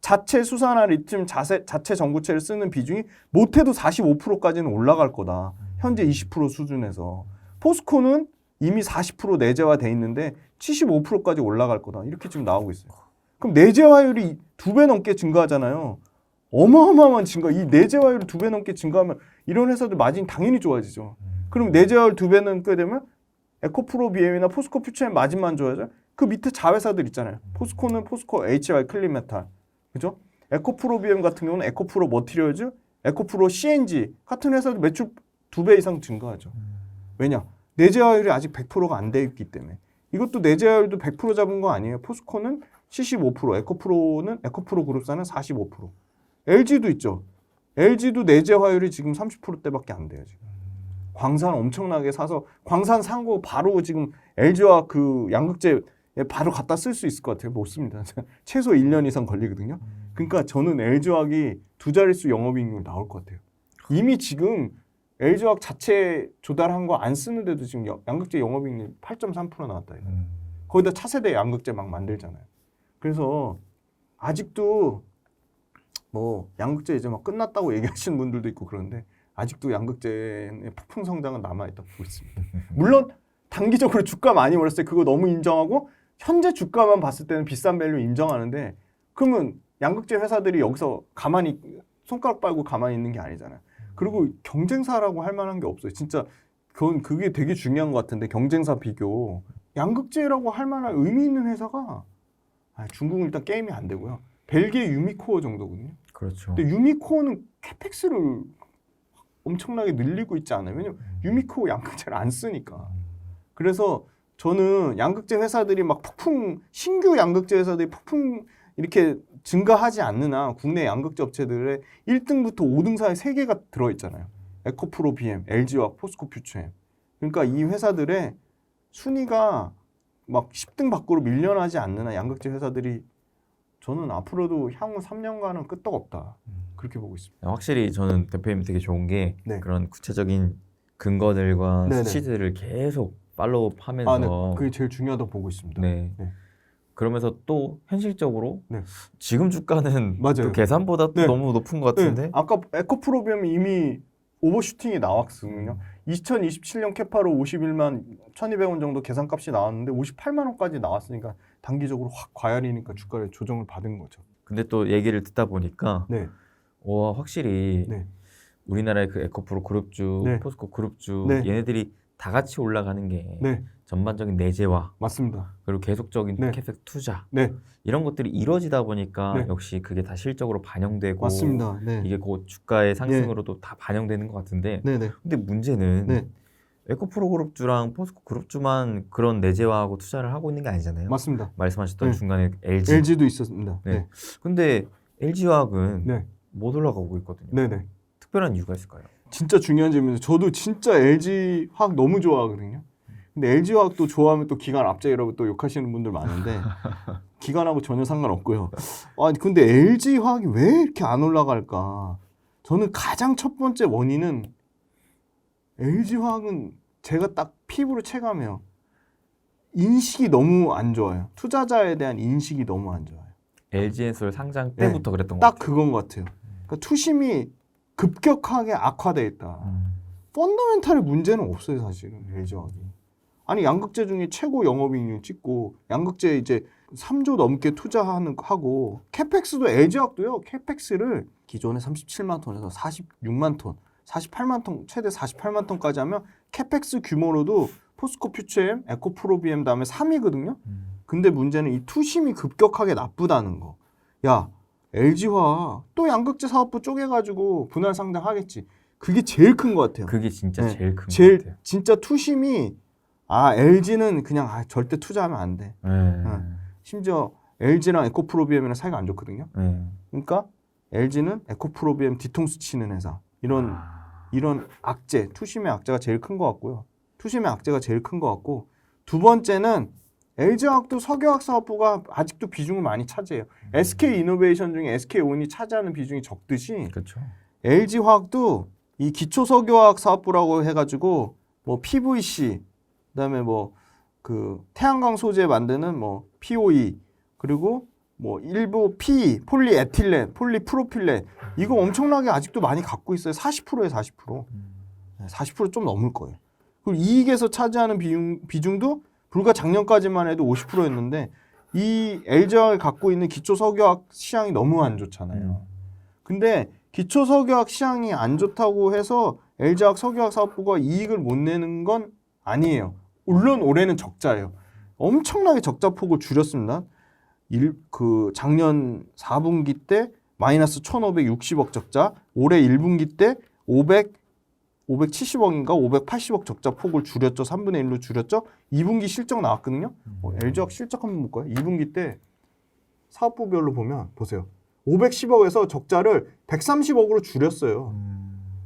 [SPEAKER 3] 자체 수산화 리튬 자체 전구체를 쓰는 비중이 못해도 45%까지는 올라갈 거다. 현재 20% 수준에서. 포스코는 이미 40% 내재화돼 있는데 75%까지 올라갈 거다. 이렇게 지금 나오고 있어요. 그럼 내재화율이 2배 넘게 증가하잖아요. 어마어마한 증가. 이 내재화율이 2배 넘게 증가하면 이런 회사들 마진이 당연히 좋아지죠. 그럼 내재화율 2배 넘게 되면 에코프로 BM이나 포스코 퓨처엠 마진만 좋아져. 그 밑에 자회사들 있잖아요. 포스코는 포스코 HY 클린메탈, 그죠? 에코프로 BM 같은 경우는 에코프로 머티리얼즈, 에코프로 CNG 같은 회사도 매출 2배 이상 증가하죠. 왜냐? 내재화율이 아직 100%가 안 돼 있기 때문에. 이것도 내재화율도 100% 잡은 거 아니에요. 포스코는 75%, 에코프로 그룹사는 45%. LG도 있죠. LG도 내재화율이 지금 30%대밖에 안 돼요, 지금. 광산 엄청나게 사서 광산 산 거 바로 지금 LG와 그 양극재 바로 갖다 쓸 수 있을 것 같아요. 못 씁니다. 최소 1년 이상 걸리거든요. 그러니까 저는 LG화학이 2자릿수 영업이익률 나올 것 같아요. 이미 지금 LG화학 자체 조달한 거 안 쓰는데도 지금 양극재 영업이익률 8.3% 나왔다. 거기다 차세대 양극재 막 만들잖아요. 그래서 아직도 뭐 양극재 이제 막 끝났다고 얘기하시는 분들도 있고 그런데 아직도 양극재의 폭풍 성장은 남아있다고 보고 있습니다. 물론 단기적으로 주가 많이 올랐을 때 그거 너무 인정하고 현재 주가만 봤을 때는 비싼 밸류 인정하는데 그러면 양극재 회사들이 여기서 가만히 손가락 빨고 가만히 있는 게 아니잖아요. 그리고 경쟁사라고 할 만한 게 없어요. 진짜 그게 되게 중요한 것 같은데 경쟁사 비교. 양극재라고 할 만한 의미 있는 회사가 중국은 일단 게임이 안 되고요. 벨기에 유미코어 정도거든요.
[SPEAKER 2] 그렇죠.
[SPEAKER 3] 근데 유미코어는 캐펙스를 엄청나게 늘리고 있지 않아요. 왜냐면 유미코어 양극재를 안 쓰니까. 그래서 저는 양극재 회사들이 막 신규 양극재 회사들이 폭풍 이렇게 증가하지 않는 한 국내 양극재 업체들의 1등부터 5등 사이에 3개가 들어있잖아요. 에코프로 BM, LG화학, 포스코 퓨처엠. 그러니까 이 회사들의 순위가 막 10등 밖으로 밀려나지 않는 한 양극재 회사들이 저는 앞으로도 향후 3년간은 끄떡없다. 그렇게 보고 있습니다.
[SPEAKER 2] 확실히 저는 대표님 되게 좋은 게
[SPEAKER 3] 네.
[SPEAKER 2] 그런 구체적인 근거들과
[SPEAKER 3] 네네.
[SPEAKER 2] 수치들을 계속 팔로우하면서
[SPEAKER 3] 네. 그게 제일 중요하다고 보고 있습니다.
[SPEAKER 2] 네.
[SPEAKER 3] 네.
[SPEAKER 2] 그러면서 또 현실적으로
[SPEAKER 3] 네.
[SPEAKER 2] 지금 주가는
[SPEAKER 3] 맞아요.
[SPEAKER 2] 또 계산보다 또
[SPEAKER 3] 네.
[SPEAKER 2] 너무 높은 것 같은데.
[SPEAKER 3] 네. 아까 에코프로비엄이 이미 오버슈팅이 나왔거든요. 2027년 캐파로 51만 1,200원 정도 계산값이 나왔는데 58만 원까지 나왔으니까 단기적으로 확 과열이니까 주가를 조정을 받은 거죠.
[SPEAKER 2] 근데 또 얘기를 듣다 보니까
[SPEAKER 3] 네.
[SPEAKER 2] 와 확실히
[SPEAKER 3] 네.
[SPEAKER 2] 우리나라의 그 에코프로 그룹주,
[SPEAKER 3] 네.
[SPEAKER 2] 포스코 그룹주
[SPEAKER 3] 네.
[SPEAKER 2] 얘네들이 다 같이 올라가는 게
[SPEAKER 3] 네.
[SPEAKER 2] 전반적인 내재화
[SPEAKER 3] 맞습니다.
[SPEAKER 2] 그리고 계속적인
[SPEAKER 3] 네.
[SPEAKER 2] 캐펙 투자
[SPEAKER 3] 네.
[SPEAKER 2] 이런 것들이 이루어지다 보니까
[SPEAKER 3] 네.
[SPEAKER 2] 역시 그게 다 실적으로 반영되고
[SPEAKER 3] 맞습니다. 네.
[SPEAKER 2] 이게 그 주가의 상승으로도 다 반영되는 것 같은데
[SPEAKER 3] 네. 네.
[SPEAKER 2] 근데 문제는
[SPEAKER 3] 네.
[SPEAKER 2] 에코프로 그룹주랑 포스코 그룹주만 그런 내재화하고 투자를 하고 있는 게 아니잖아요.
[SPEAKER 3] 맞습니다.
[SPEAKER 2] 말씀하셨던
[SPEAKER 3] 네.
[SPEAKER 2] 중간에 LG.
[SPEAKER 3] LG도 있었습니다.
[SPEAKER 2] 네.
[SPEAKER 3] 네.
[SPEAKER 2] 근데 LG화학은
[SPEAKER 3] 네.
[SPEAKER 2] 못 올라가고 있거든요.
[SPEAKER 3] 네. 네.
[SPEAKER 2] 특별한 이유가 있을까요?
[SPEAKER 3] 진짜 중요한 질문이에요. 저도 진짜 LG 화학 너무 좋아하거든요. 근데 LG 화학도 좋아하면 또 기관 압제이라고 또 욕하시는 분들 많은데 기관하고 전혀 상관없고요. 아니 근데 LG 화학이 왜 이렇게 안 올라갈까? 저는 가장 첫 번째 원인은 LG 화학은 제가 딱 피부로 체감해요. 인식이 너무 안 좋아요. 투자자에 대한 인식이 너무 안 좋아요.
[SPEAKER 2] LG엔솔 상장
[SPEAKER 3] 네.
[SPEAKER 2] 때부터 그랬던 것
[SPEAKER 3] 딱
[SPEAKER 2] 같아요.
[SPEAKER 3] 그건 것 같아요. 그러니까 투심이 급격하게 악화돼 있다.
[SPEAKER 2] 음.
[SPEAKER 3] 펀더멘탈의 문제는 없어요, 사실은 LG 화학이. 아니 양극재 중에 최고 영업이익률 찍고 양극재 이제 3조 넘게 투자하고 캐펙스도 LG 화학도요. 캐펙스를 기존에 37만 톤에서 46만 톤, 48만 톤, 최대 48만 톤까지 하면 캐펙스 규모로도 포스코 퓨처엠, 에코프로비엠 다음에 3위거든요. 근데 문제는 이 투심이 급격하게 나쁘다는 거. 야, LG화학 또 양극재 사업부 쪼개가지고 분할 상장하겠지. 그게 제일 큰 것 같아요.
[SPEAKER 2] 그게 진짜
[SPEAKER 3] 네.
[SPEAKER 2] 제일 큰 것
[SPEAKER 3] 제일
[SPEAKER 2] 같아요.
[SPEAKER 3] 진짜 투심이 LG는 그냥 절대 투자하면 안 돼.
[SPEAKER 2] 네.
[SPEAKER 3] 심지어 LG랑 에코프로비엠이랑 사이가 안 좋거든요.
[SPEAKER 2] 네.
[SPEAKER 3] 그러니까 LG는 에코프로비엠 뒤통수 치는 회사. 이런 악재, 투심의 악재가 제일 큰 것 같고요. 투심의 악재가 제일 큰 것 같고 두 번째는 LG화학도 석유화학 사업부가 아직도 비중을 많이 차지해요. SK이노베이션 중에 SK온이 차지하는 비중이 적듯이
[SPEAKER 2] 그렇죠.
[SPEAKER 3] LG화학도 이 기초석유화학 사업부라고 해가지고 뭐 PVC 그다음에 뭐 그 태양광 소재 만드는 뭐 POE 그리고 뭐 일부 PE, 폴리에틸렌, 폴리프로필렌 이거 엄청나게 아직도 많이 갖고 있어요. 40%에 40%. 40%좀 넘을 거예요. 그리고 이익에서 차지하는 비중도 불과 작년까지만 해도 50%였는데 이 LG화학이 갖고 있는 기초 석유화학 시장이 너무 안 좋잖아요. 근데 기초 석유화학 시장이 안 좋다고 해서 LG화학 석유화학 사업부가 이익을 못 내는 건 아니에요. 물론 올해는 적자예요. 엄청나게 적자 폭을 줄였습니다. 작년 4분기 때 마이너스 1,560억 적자, 올해 1분기 때 570억인가 580억 적자 폭을 줄였죠. 3분의 1로 줄였죠. 2분기 실적 나왔거든요. LG화학 실적 한번 볼까요? 2분기 때 사업부별로 보면 보세요. 510억에서 적자를 130억으로 줄였어요.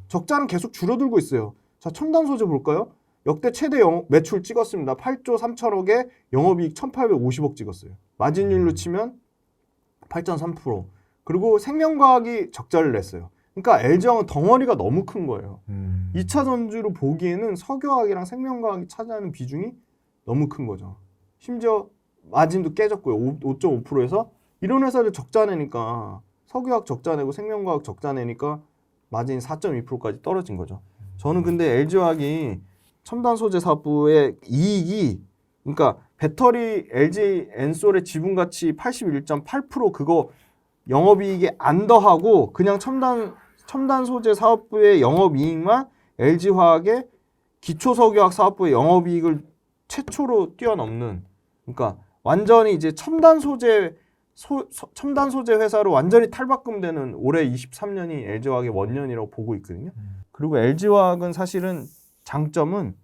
[SPEAKER 3] 적자는 계속 줄어들고 있어요. 자, 첨단 소재 볼까요? 역대 최대 매출 찍었습니다. 8조 3천억에 영업이익 1,850억 찍었어요. 마진율로 치면 8.3%. 그리고 생명과학이 적자를 냈어요. 그러니까 LG화학은 덩어리가 너무 큰 거예요. 2차 전지로 보기에는 석유화학이랑 생명과학이 차지하는 비중이 너무 큰 거죠. 심지어 마진도 깨졌고요. 5.5%에서 이런 회사들 적자 내니까 석유화학 적자 내고 생명과학 적자 내니까 마진이 4.2%까지 떨어진 거죠. 저는 근데 LG화학이 첨단 소재 사업부의 이익이 그러니까 배터리 LG 엔솔의 지분 가치 81.8% 그거 영업이익에 안 더하고 그냥 첨단 소재 사업부의 영업이익만 LG화학의 기초석유화학 사업부의 영업이익을 최초로 뛰어넘는 그러니까 완전히 이제 첨단 소재 회사로 완전히 탈바꿈되는 올해 23년이 LG화학의 원년이라고 보고 있거든요. 그리고 LG화학은 사실은 장점은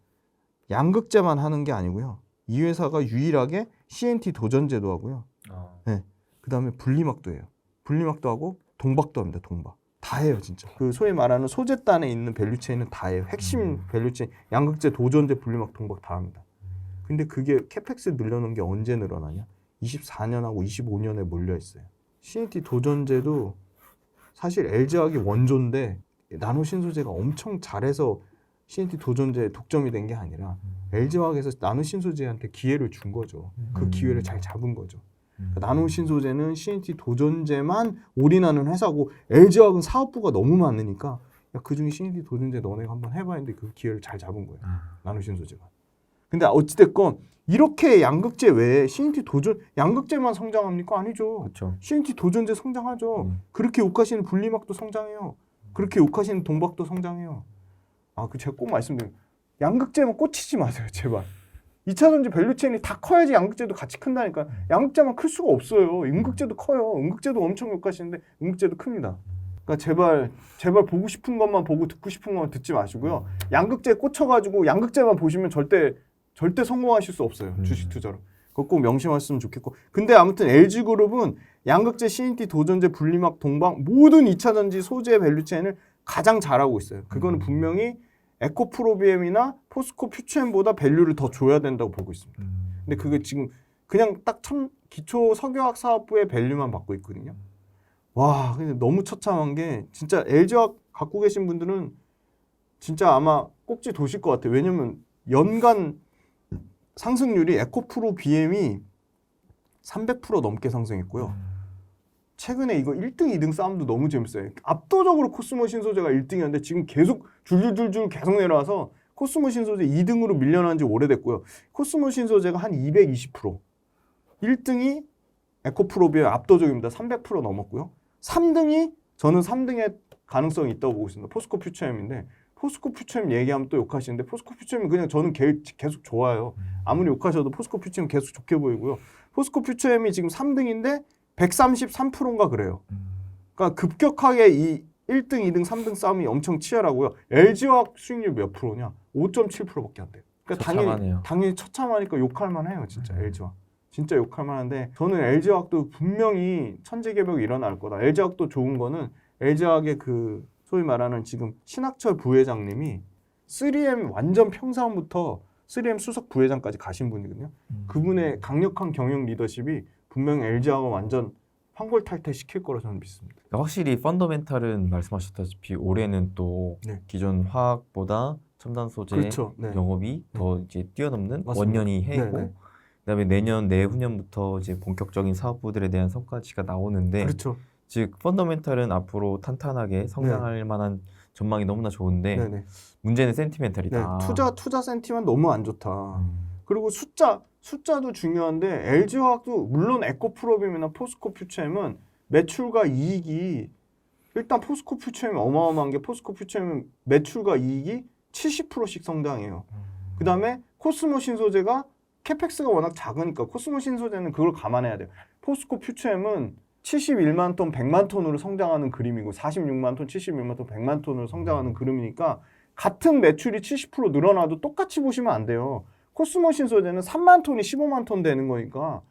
[SPEAKER 3] 양극재만 하는 게 아니고요. 이 회사가 유일하게 CNT 도전제도 하고요. 네. 그다음에 분리막도 해요. 분리막도 하고 동박도 합니다. 동박. 다 해요, 진짜. 그 소위 말하는 소재단에 있는 밸류체인은 다 해요. 핵심 밸류체인 양극재, 도전제, 분리막, 동박 다 합니다. 근데 그게 캐펙스 늘려놓은 게 언제 늘어나냐? 24년하고 25년에 몰려 있어요. CNT 도전제도 사실 LG화학이 원조인데 나노 신소재가 엄청 잘해서 CNT 도전제에 독점이 된 게 아니라 LG화학에서 나노 신소재한테 기회를 준 거죠. 그 기회를 잘 잡은 거죠. 그러니까 나노 신소재는 CNT 도전제만 올인하는 회사고 LG화학은 사업부가 너무 많으니까 야, 그중에 CNT 도전제 너네가 한번 해봐 했는데 그 기회를 잘 잡은 거예요. 나노 신소재가. 근데 어찌됐건 이렇게 양극재 외에 CNT 양극재만 성장합니까? 아니죠.
[SPEAKER 2] 그렇죠.
[SPEAKER 3] CNT 도전제 성장하죠. 그렇게 욕하시는 분리막도 성장해요. 그렇게 욕하시는 동박도 성장해요. 제가 꼭 말씀드려요. 양극재만 꽂히지 마세요, 제발. 2차 전지 밸류체인이 다 커야지 양극재도 같이 큰다니까. 양극재만 클 수가 없어요. 음극재도 커요. 음극재도 엄청 욕하시는데 음극재도 큽니다. 그러니까 제발 보고 싶은 것만 보고 듣고 싶은 것만 듣지 마시고요. 양극재에 꽂혀가지고 양극재만 보시면 절대 성공하실 수 없어요. 주식 투자로. 그거 꼭 명심하셨으면 좋겠고. 근데 아무튼 LG그룹은 양극재, CNT, 도전제, 분리막, 동박 모든 2차 전지 소재 밸류체인을 가장 잘하고 있어요. 그거는 분명히 에코프로비엠이나 포스코 퓨처엠보다 밸류를 더 줘야 된다고 보고 있습니다. 근데 그게 지금 그냥 딱 기초 석유화학 사업부의 밸류만 받고 있거든요. 와, 근데 너무 처참한 게 진짜 LG화학 갖고 계신 분들은 진짜 아마 꼭지 도실 것 같아요. 왜냐면 연간 상승률이 에코프로비엠이 300% 넘게 상승했고요. 최근에 이거 1등, 2등 싸움도 너무 재밌어요. 압도적으로 코스모 신소재가 1등이었는데 지금 계속 줄줄줄줄 계속 내려와서 코스모 신소재 2등으로 밀려난 지 오래됐고요. 코스모 신소재가 한 220%. 1등이 에코프로비엠 압도적입니다. 300% 넘었고요. 3등이 저는 3등의 가능성이 있다고 보고 있습니다. 포스코 퓨처엠인데 포스코 퓨처엠 얘기하면 또 욕하시는데 포스코 퓨처엠은 그냥 저는 계속 좋아요. 아무리 욕하셔도 포스코 퓨처엠 계속 좋게 보이고요. 포스코 퓨처엠이 지금 3등인데 133%인가 그래요. 그러니까 급격하게 이 1등, 2등, 3등 싸움이 엄청 치열하고요. LG화학 수익률 몇 프로냐? 5.7%밖에 안 돼요. 그러니까 당연히 처참하니까 욕할 만해요, 진짜 LG화학. 진짜 욕할 만한데 저는 LG화학도 분명히 천재개벽이 일어날 거다. LG화학도 좋은 거는 LG화학의 그 소위 말하는 지금 신학철 부회장님이 3M 완전 평사원부터 3M 수석 부회장까지 가신 분이거든요. 그분의 강력한 경영 리더십이 분명히 LG화학은 완전 환골탈퇴 시킬 거라 저는 믿습니다.
[SPEAKER 2] 확실히 펀더멘탈은 말씀하셨다시피 올해는 또
[SPEAKER 3] 네.
[SPEAKER 2] 기존 화학보다 첨단 소재
[SPEAKER 3] 그렇죠. 네.
[SPEAKER 2] 영업이 더 이제 뛰어넘는
[SPEAKER 3] 맞습니다.
[SPEAKER 2] 원년이 해고
[SPEAKER 3] 네, 네.
[SPEAKER 2] 그다음에 내년 내후년부터 이제 본격적인 사업부들에 대한 성과치가 나오는데
[SPEAKER 3] 그렇죠.
[SPEAKER 2] 즉 펀더멘탈은 앞으로 탄탄하게 성장할 만한 전망이 너무나 좋은데
[SPEAKER 3] 네, 네.
[SPEAKER 2] 문제는
[SPEAKER 3] 네.
[SPEAKER 2] 센티멘탈이다.
[SPEAKER 3] 투자 센티만 너무 안 좋다. 그리고 숫자도 중요한데 LG화학도 물론 에코프로빔이나 포스코 퓨처엠은 매출과 이익이 일단 포스코 퓨처엠이 어마어마한 게 포스코 퓨처엠은 매출과 이익이 70%씩 성장해요. 그다음에 코스모 신소재가 캐펙스가 워낙 작으니까 코스모 신소재는 그걸 감안해야 돼요. 포스코 퓨처엠은 71만 톤, 100만 톤으로 성장하는 그림이고 46만 톤, 71만 톤, 100만 톤으로 성장하는 그림이니까 같은 매출이 70% 늘어나도 똑같이 보시면 안 돼요. 코스모 신소재는 3만 톤이 15만 톤 되는 거니까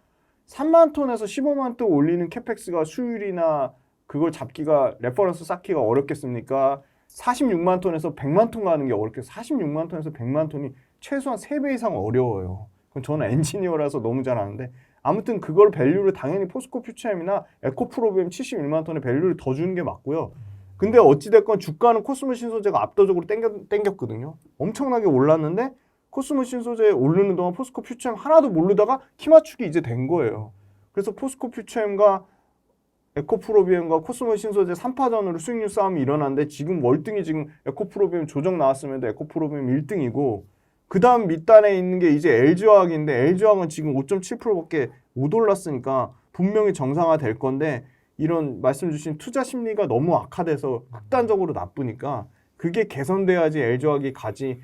[SPEAKER 3] 3만 톤에서 15만 톤 올리는 캐펙스가 수율이나 그걸 잡기가 레퍼런스 쌓기가 어렵겠습니까? 46만 톤에서 100만 톤 가는 게 어렵겠어요. 46만 톤에서 100만 톤이 최소한 3배 이상 어려워요. 그건 저는 엔지니어라서 너무 잘 아는데 아무튼 그걸 밸류를 당연히 포스코 퓨처엠이나 에코프로비엠 71만 톤의 밸류를 더 주는 게 맞고요. 근데 어찌됐건 주가는 코스모 신소재가 압도적으로 땡겼거든요. 엄청나게 올랐는데 코스모 신소재 오르는 동안 포스코 퓨처엠 하나도 모르다가 키 맞추기 이제 된 거예요. 그래서 포스코 퓨처엠과 에코프로비엠과 코스모 신소재 3파전으로 수익률 싸움이 일어났는데 지금 월등히 지금 에코프로비엠 조정 나왔음에도 에코프로비엠 1등이고 그 다음 밑단에 있는 게 이제 LG화학인데 LG화학은 지금 5.7%밖에 못 올랐으니까 분명히 정상화 될 건데 이런 말씀 주신 투자 심리가 너무 악화돼서 극단적으로 나쁘니까 그게 개선돼야지 LG화학이 가지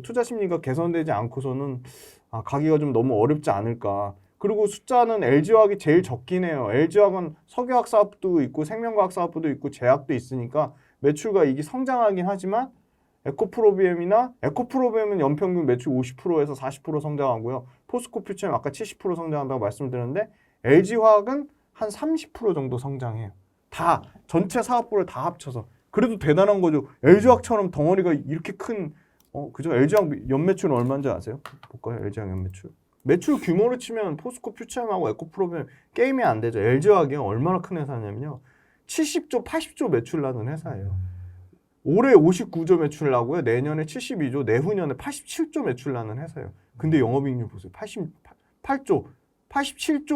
[SPEAKER 3] 투자 심리가 개선되지 않고서는 가기가 좀 너무 어렵지 않을까. 그리고 숫자는 LG화학이 제일 적긴 해요. LG화학은 석유화학 사업도 있고 생명과학 사업도 있고 제약도 있으니까 매출과 이익이 성장하긴 하지만 에코프로비엠은 연평균 매출 50%에서 40% 성장하고요. 포스코 퓨처엠 아까 70% 성장한다고 말씀드렸는데 LG화학은 한 30% 정도 성장해요. 다 전체 사업부를 다 합쳐서. 그래도 대단한 거죠. LG화학처럼 덩어리가 이렇게 큰 그죠? LG화학 연매출은 얼마인지 아세요? 볼까요? LG화학 연매출. 매출 규모로 치면 포스코 퓨처엠하고 에코프로비엠 게임이 안 되죠. LG화학이 얼마나 큰 회사냐면요. 70조, 80조 매출 나는 회사예요. 올해 59조 매출 나고요. 내년에 72조, 내후년에 87조 매출 나는 회사예요. 근데 영업이익률 보세요. 87조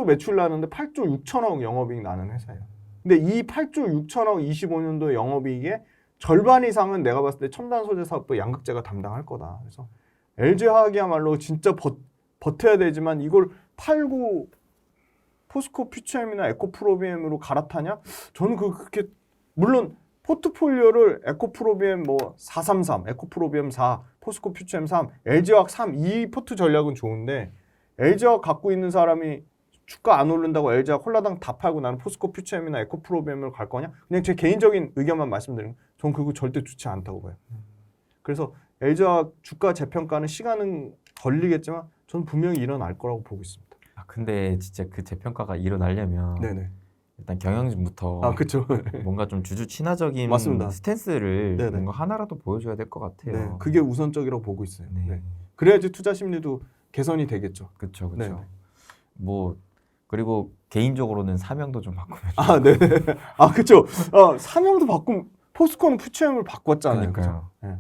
[SPEAKER 3] 매출 나는데 8조 6천억 영업이익 나는 회사예요. 근데 이 8조 6천억 25년도 영업이익의 절반 이상은 내가 봤을 때 첨단 소재 사업부 양극재가 담당할 거다. 그래서 LG화학이야말로 진짜 버텨야 되지만 이걸 팔고 포스코 퓨처엠이나 에코프로비엠으로 갈아타냐? 저는 그렇게 물론 포트폴리오를 에코프로비엠 433, 에코프로비엠 4, 포스코 퓨처엠 3, LG화학 3 이 포트 전략은 좋은데 LG화학 갖고 있는 사람이 주가 안 오른다고 LG화학 홀라당 다 팔고 나는 포스코 퓨처엠이나 에코프로비엠을 갈 거냐? 그냥 제 개인적인 의견만 말씀드리면 전 그거 절대 좋지 않다고 봐요. 그래서 LG화학 주가 재평가는 시간은 걸리겠지만 저는 분명히 일어날 거라고 보고 있습니다.
[SPEAKER 2] 근데 진짜 그 재평가가 일어나려면
[SPEAKER 3] 네네.
[SPEAKER 2] 일단 경영진부터
[SPEAKER 3] 그렇죠.
[SPEAKER 2] 뭔가 좀 주주 친화적인
[SPEAKER 3] 맞습니다.
[SPEAKER 2] 스탠스를
[SPEAKER 3] 네네.
[SPEAKER 2] 뭔가 하나라도 보여줘야 될 것 같아요.
[SPEAKER 3] 네, 그게 우선적이라고 보고 있어요.
[SPEAKER 2] 네.
[SPEAKER 3] 네. 그래야지 투자 심리도 개선이 되겠죠.
[SPEAKER 2] 그렇죠,
[SPEAKER 3] 네.
[SPEAKER 2] 그렇죠. 그리고 개인적으로는 사명도 좀 바꾸면
[SPEAKER 3] 네. 그렇죠. 사명도 바꿈. 포스코는 퓨처엠을 바꿨잖아요.
[SPEAKER 2] 그러니까요.
[SPEAKER 3] 네.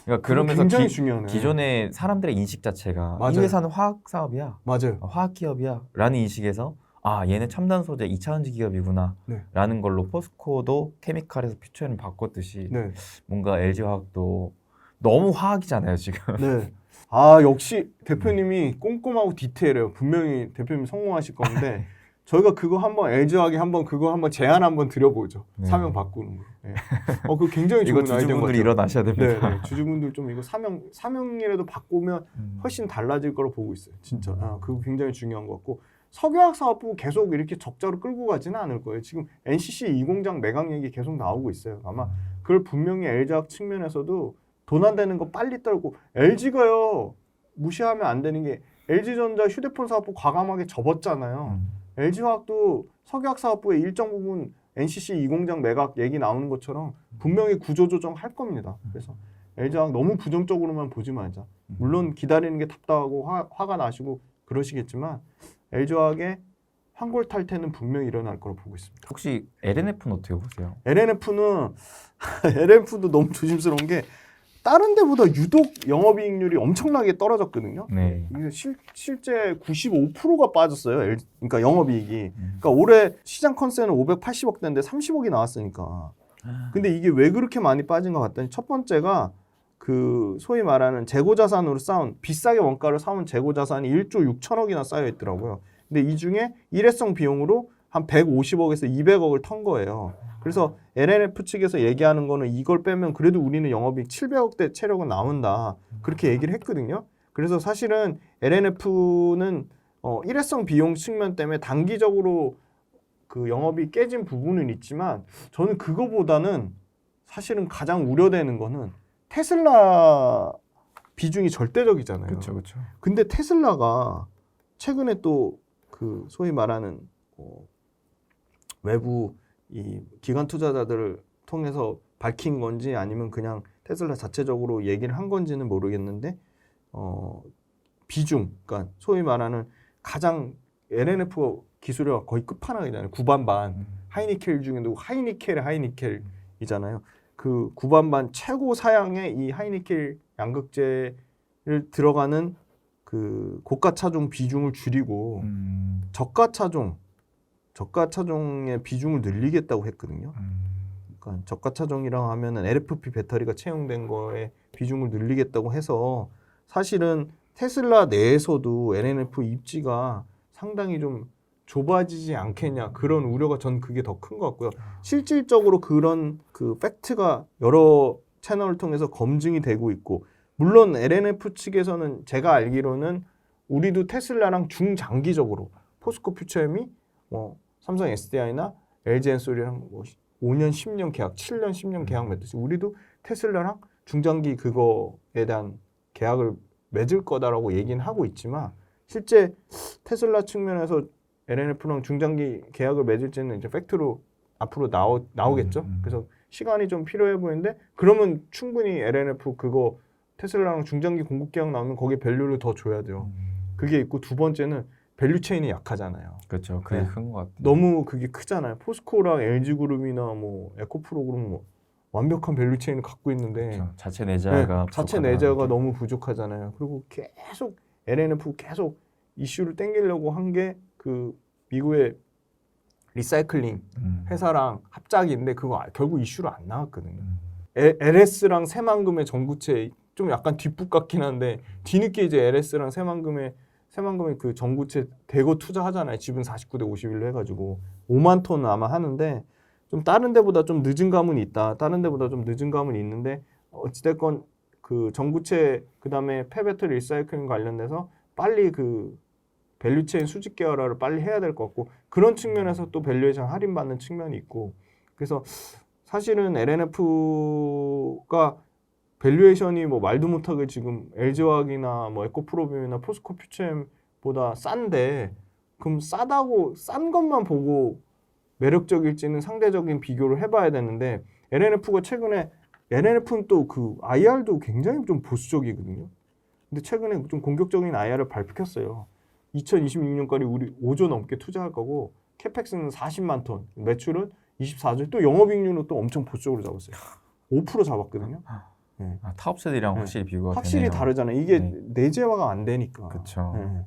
[SPEAKER 2] 그러니까 그러면서
[SPEAKER 3] 굉장히 중요하네.
[SPEAKER 2] 기존의 사람들의 인식 자체가
[SPEAKER 3] 맞아요.
[SPEAKER 2] 이 회사는 화학 사업이야,
[SPEAKER 3] 맞아요.
[SPEAKER 2] 화학 기업이야라는 인식에서 얘는 첨단 소재 2차원지 기업이구나
[SPEAKER 3] 네.
[SPEAKER 2] 라는 걸로 포스코도 케미칼에서 퓨처엠을 바꿨듯이
[SPEAKER 3] 네.
[SPEAKER 2] 뭔가 LG화학도 너무 화학이잖아요 지금.
[SPEAKER 3] 네. 역시 대표님이 꼼꼼하고 디테일해요. 분명히 대표님 성공하실 건데 저희가 그거 한번 LG화학에 그거 한번 제안 한번 드려보죠.
[SPEAKER 2] 네.
[SPEAKER 3] 사명 바꾸는 거. 네. 그거 굉장히
[SPEAKER 2] 이거
[SPEAKER 3] 좋은 아이디어인 것
[SPEAKER 2] 주주분들이
[SPEAKER 3] 같아요.
[SPEAKER 2] 일어나셔야 됩니다.
[SPEAKER 3] 네. 주주분들 좀 이거 사명이라도 바꾸면 훨씬 달라질 거로 보고 있어요. 진짜. 그거 굉장히 중요한 것 같고 석유화학 사업부 계속 이렇게 적자로 끌고 가지는 않을 거예요. 지금 NCC 2공장 매각 얘기 계속 나오고 있어요. 아마 그걸 분명히 LG화학 측면에서도 돈 안 되는 거 빨리 떨고 LG가요. 무시하면 안 되는 게 LG전자 휴대폰 사업부 과감하게 접었잖아요. LG화학도 석유화학 사업부의 일정 부분 NCC 2공장 매각 얘기 나오는 것처럼 분명히 구조조정 할 겁니다. 그래서 LG화학 너무 부정적으로만 보지 말자. 물론 기다리는 게 답답하고 화가 나시고 그러시겠지만 LG화학의 환골 탈퇴는 분명히 일어날 거로 보고 있습니다.
[SPEAKER 2] 혹시 LNF는 어떻게 보세요?
[SPEAKER 3] LNF도 너무 조심스러운 게 다른 데보다 유독 영업이익률이 엄청나게 떨어졌거든요.
[SPEAKER 2] 네.
[SPEAKER 3] 이게 실제 95%가 빠졌어요. 그러니까 영업이익이. 그러니까 올해 시장 컨센은 580억대인데 30억이 나왔으니까. 근데 이게 왜 그렇게 많이 빠진 것 같더니 첫 번째가 그 소위 말하는 재고자산으로 쌓은 비싸게 원가를 사온 재고자산이 1조 6천억이나 쌓여 있더라고요. 근데 이 중에 일회성 비용으로 한 150억에서 200억을 턴 거예요. 그래서 LNF 측에서 얘기하는 거는 이걸 빼면 그래도 우리는 영업이익 700억대 체력은 나온다. 그렇게 얘기를 했거든요. 그래서 사실은 LNF는 일회성 비용 측면 때문에 단기적으로 그 영업이 깨진 부분은 있지만 저는 그거보다는 사실은 가장 우려되는 거는 테슬라 비중이 절대적이잖아요.
[SPEAKER 2] 그렇죠.
[SPEAKER 3] 근데 테슬라가 최근에 또 그 소위 말하는 외부 이 기관 투자자들을 통해서 밝힌 건지 아니면 그냥 테슬라 자체적으로 얘기를 한 건지는 모르겠는데 비중, 그러니까 소위 말하는 가장 LNF 기술이 거의 끝판왕이잖아요. 구반반 하이니켈 중에도 하이니켈이잖아요. 그 구반반 최고 사양의 이 하이니켈 양극재를 들어가는 그 고가 차종 비중을 줄이고 저가 차종의 비중을 늘리겠다고 했거든요. 그러니까 저가 차종이라고 하면은 LFP 배터리가 채용된 거에 비중을 늘리겠다고 해서 사실은 테슬라 내에서도 LNF 입지가 상당히 좀 좁아지지 않겠냐 그런 우려가 전 그게 더 큰 것 같고요. 실질적으로 그런 그 팩트가 여러 채널을 통해서 검증이 되고 있고 물론 LNF 측에서는 제가 알기로는 우리도 테슬라랑 중장기적으로 포스코 퓨처엠이 뭐 삼성 SDI나 LG 엔솔이랑 뭐 5년, 10년 계약, 7년, 10년 계약 맺듯이 우리도 테슬라랑 중장기 그거에 대한 계약을 맺을 거다라고 얘기는 하고 있지만 실제 테슬라 측면에서 LNF랑 중장기 계약을 맺을지는 이제 팩트로 앞으로 나오겠죠. 그래서 시간이 좀 필요해 보이는데 그러면 충분히 LNF 그거 테슬라랑 중장기 공급 계약 나오면 거기에 밸류를 더 줘야 돼요. 그게 있고 두 번째는 밸류 체인이 약하잖아요.
[SPEAKER 2] 그렇죠. 그게
[SPEAKER 3] 네.
[SPEAKER 2] 큰 것 같아요.
[SPEAKER 3] 너무 그게 크잖아요. 포스코랑 LG그룹이나 뭐 에코프로그룹은 뭐 완벽한 밸류 체인을 갖고 있는데
[SPEAKER 2] 그렇죠. 자체 내재화가
[SPEAKER 3] 자체 내재화가 너무 부족하잖아요. 그리고 계속 LNF 계속 이슈를 땡기려고 한 게 그 미국의 리사이클링 회사랑 합작인데 그거 결국 이슈로 안 나왔거든요. LS랑 새만금의 전구체 좀 약간 뒷북 같긴 한데 뒤늦게 이제 LS랑 새만금의 그 전구체 대거 투자하잖아요. 지분 49대 51로 해가지고 5만 톤 아마 하는데 좀 다른 데보다 좀 늦은 감은 있다. 다른 데보다 좀 늦은 감은 있는데 어찌됐건 그 전구체 그다음에 폐배터리 리사이클링 관련돼서 빨리 그 밸류체인 수직 계열화를 빨리 해야 될 것 같고 그런 측면에서 또 밸류에이션 할인받는 측면이 있고 그래서 사실은 LNF가 밸류에이션이 뭐 말도 못하게 지금 LG화학이나 뭐 에코프로비움이나 포스코 퓨처엠보다 싼데 그럼 싸다고 싼 것만 보고 매력적일지는 상대적인 비교를 해봐야 되는데 LNF가 최근에 LNF는 또 그 IR도 굉장히 좀 보수적이거든요. 근데 최근에 좀 공격적인 IR을 발표했어요. 2026년까지 우리 5조 넘게 투자할 거고 캐펙스는 40만 톤, 매출은 24조, 또 영업이익률은 또 엄청 보수적으로 잡았어요. 5% 잡았거든요. 네.
[SPEAKER 2] 타업체들이랑
[SPEAKER 3] 네.
[SPEAKER 2] 확실히 비교가
[SPEAKER 3] 확실히
[SPEAKER 2] 되네요.
[SPEAKER 3] 다르잖아요. 이게
[SPEAKER 2] 네.
[SPEAKER 3] 내재화가 안 되니까.
[SPEAKER 2] 그렇죠.
[SPEAKER 3] 네.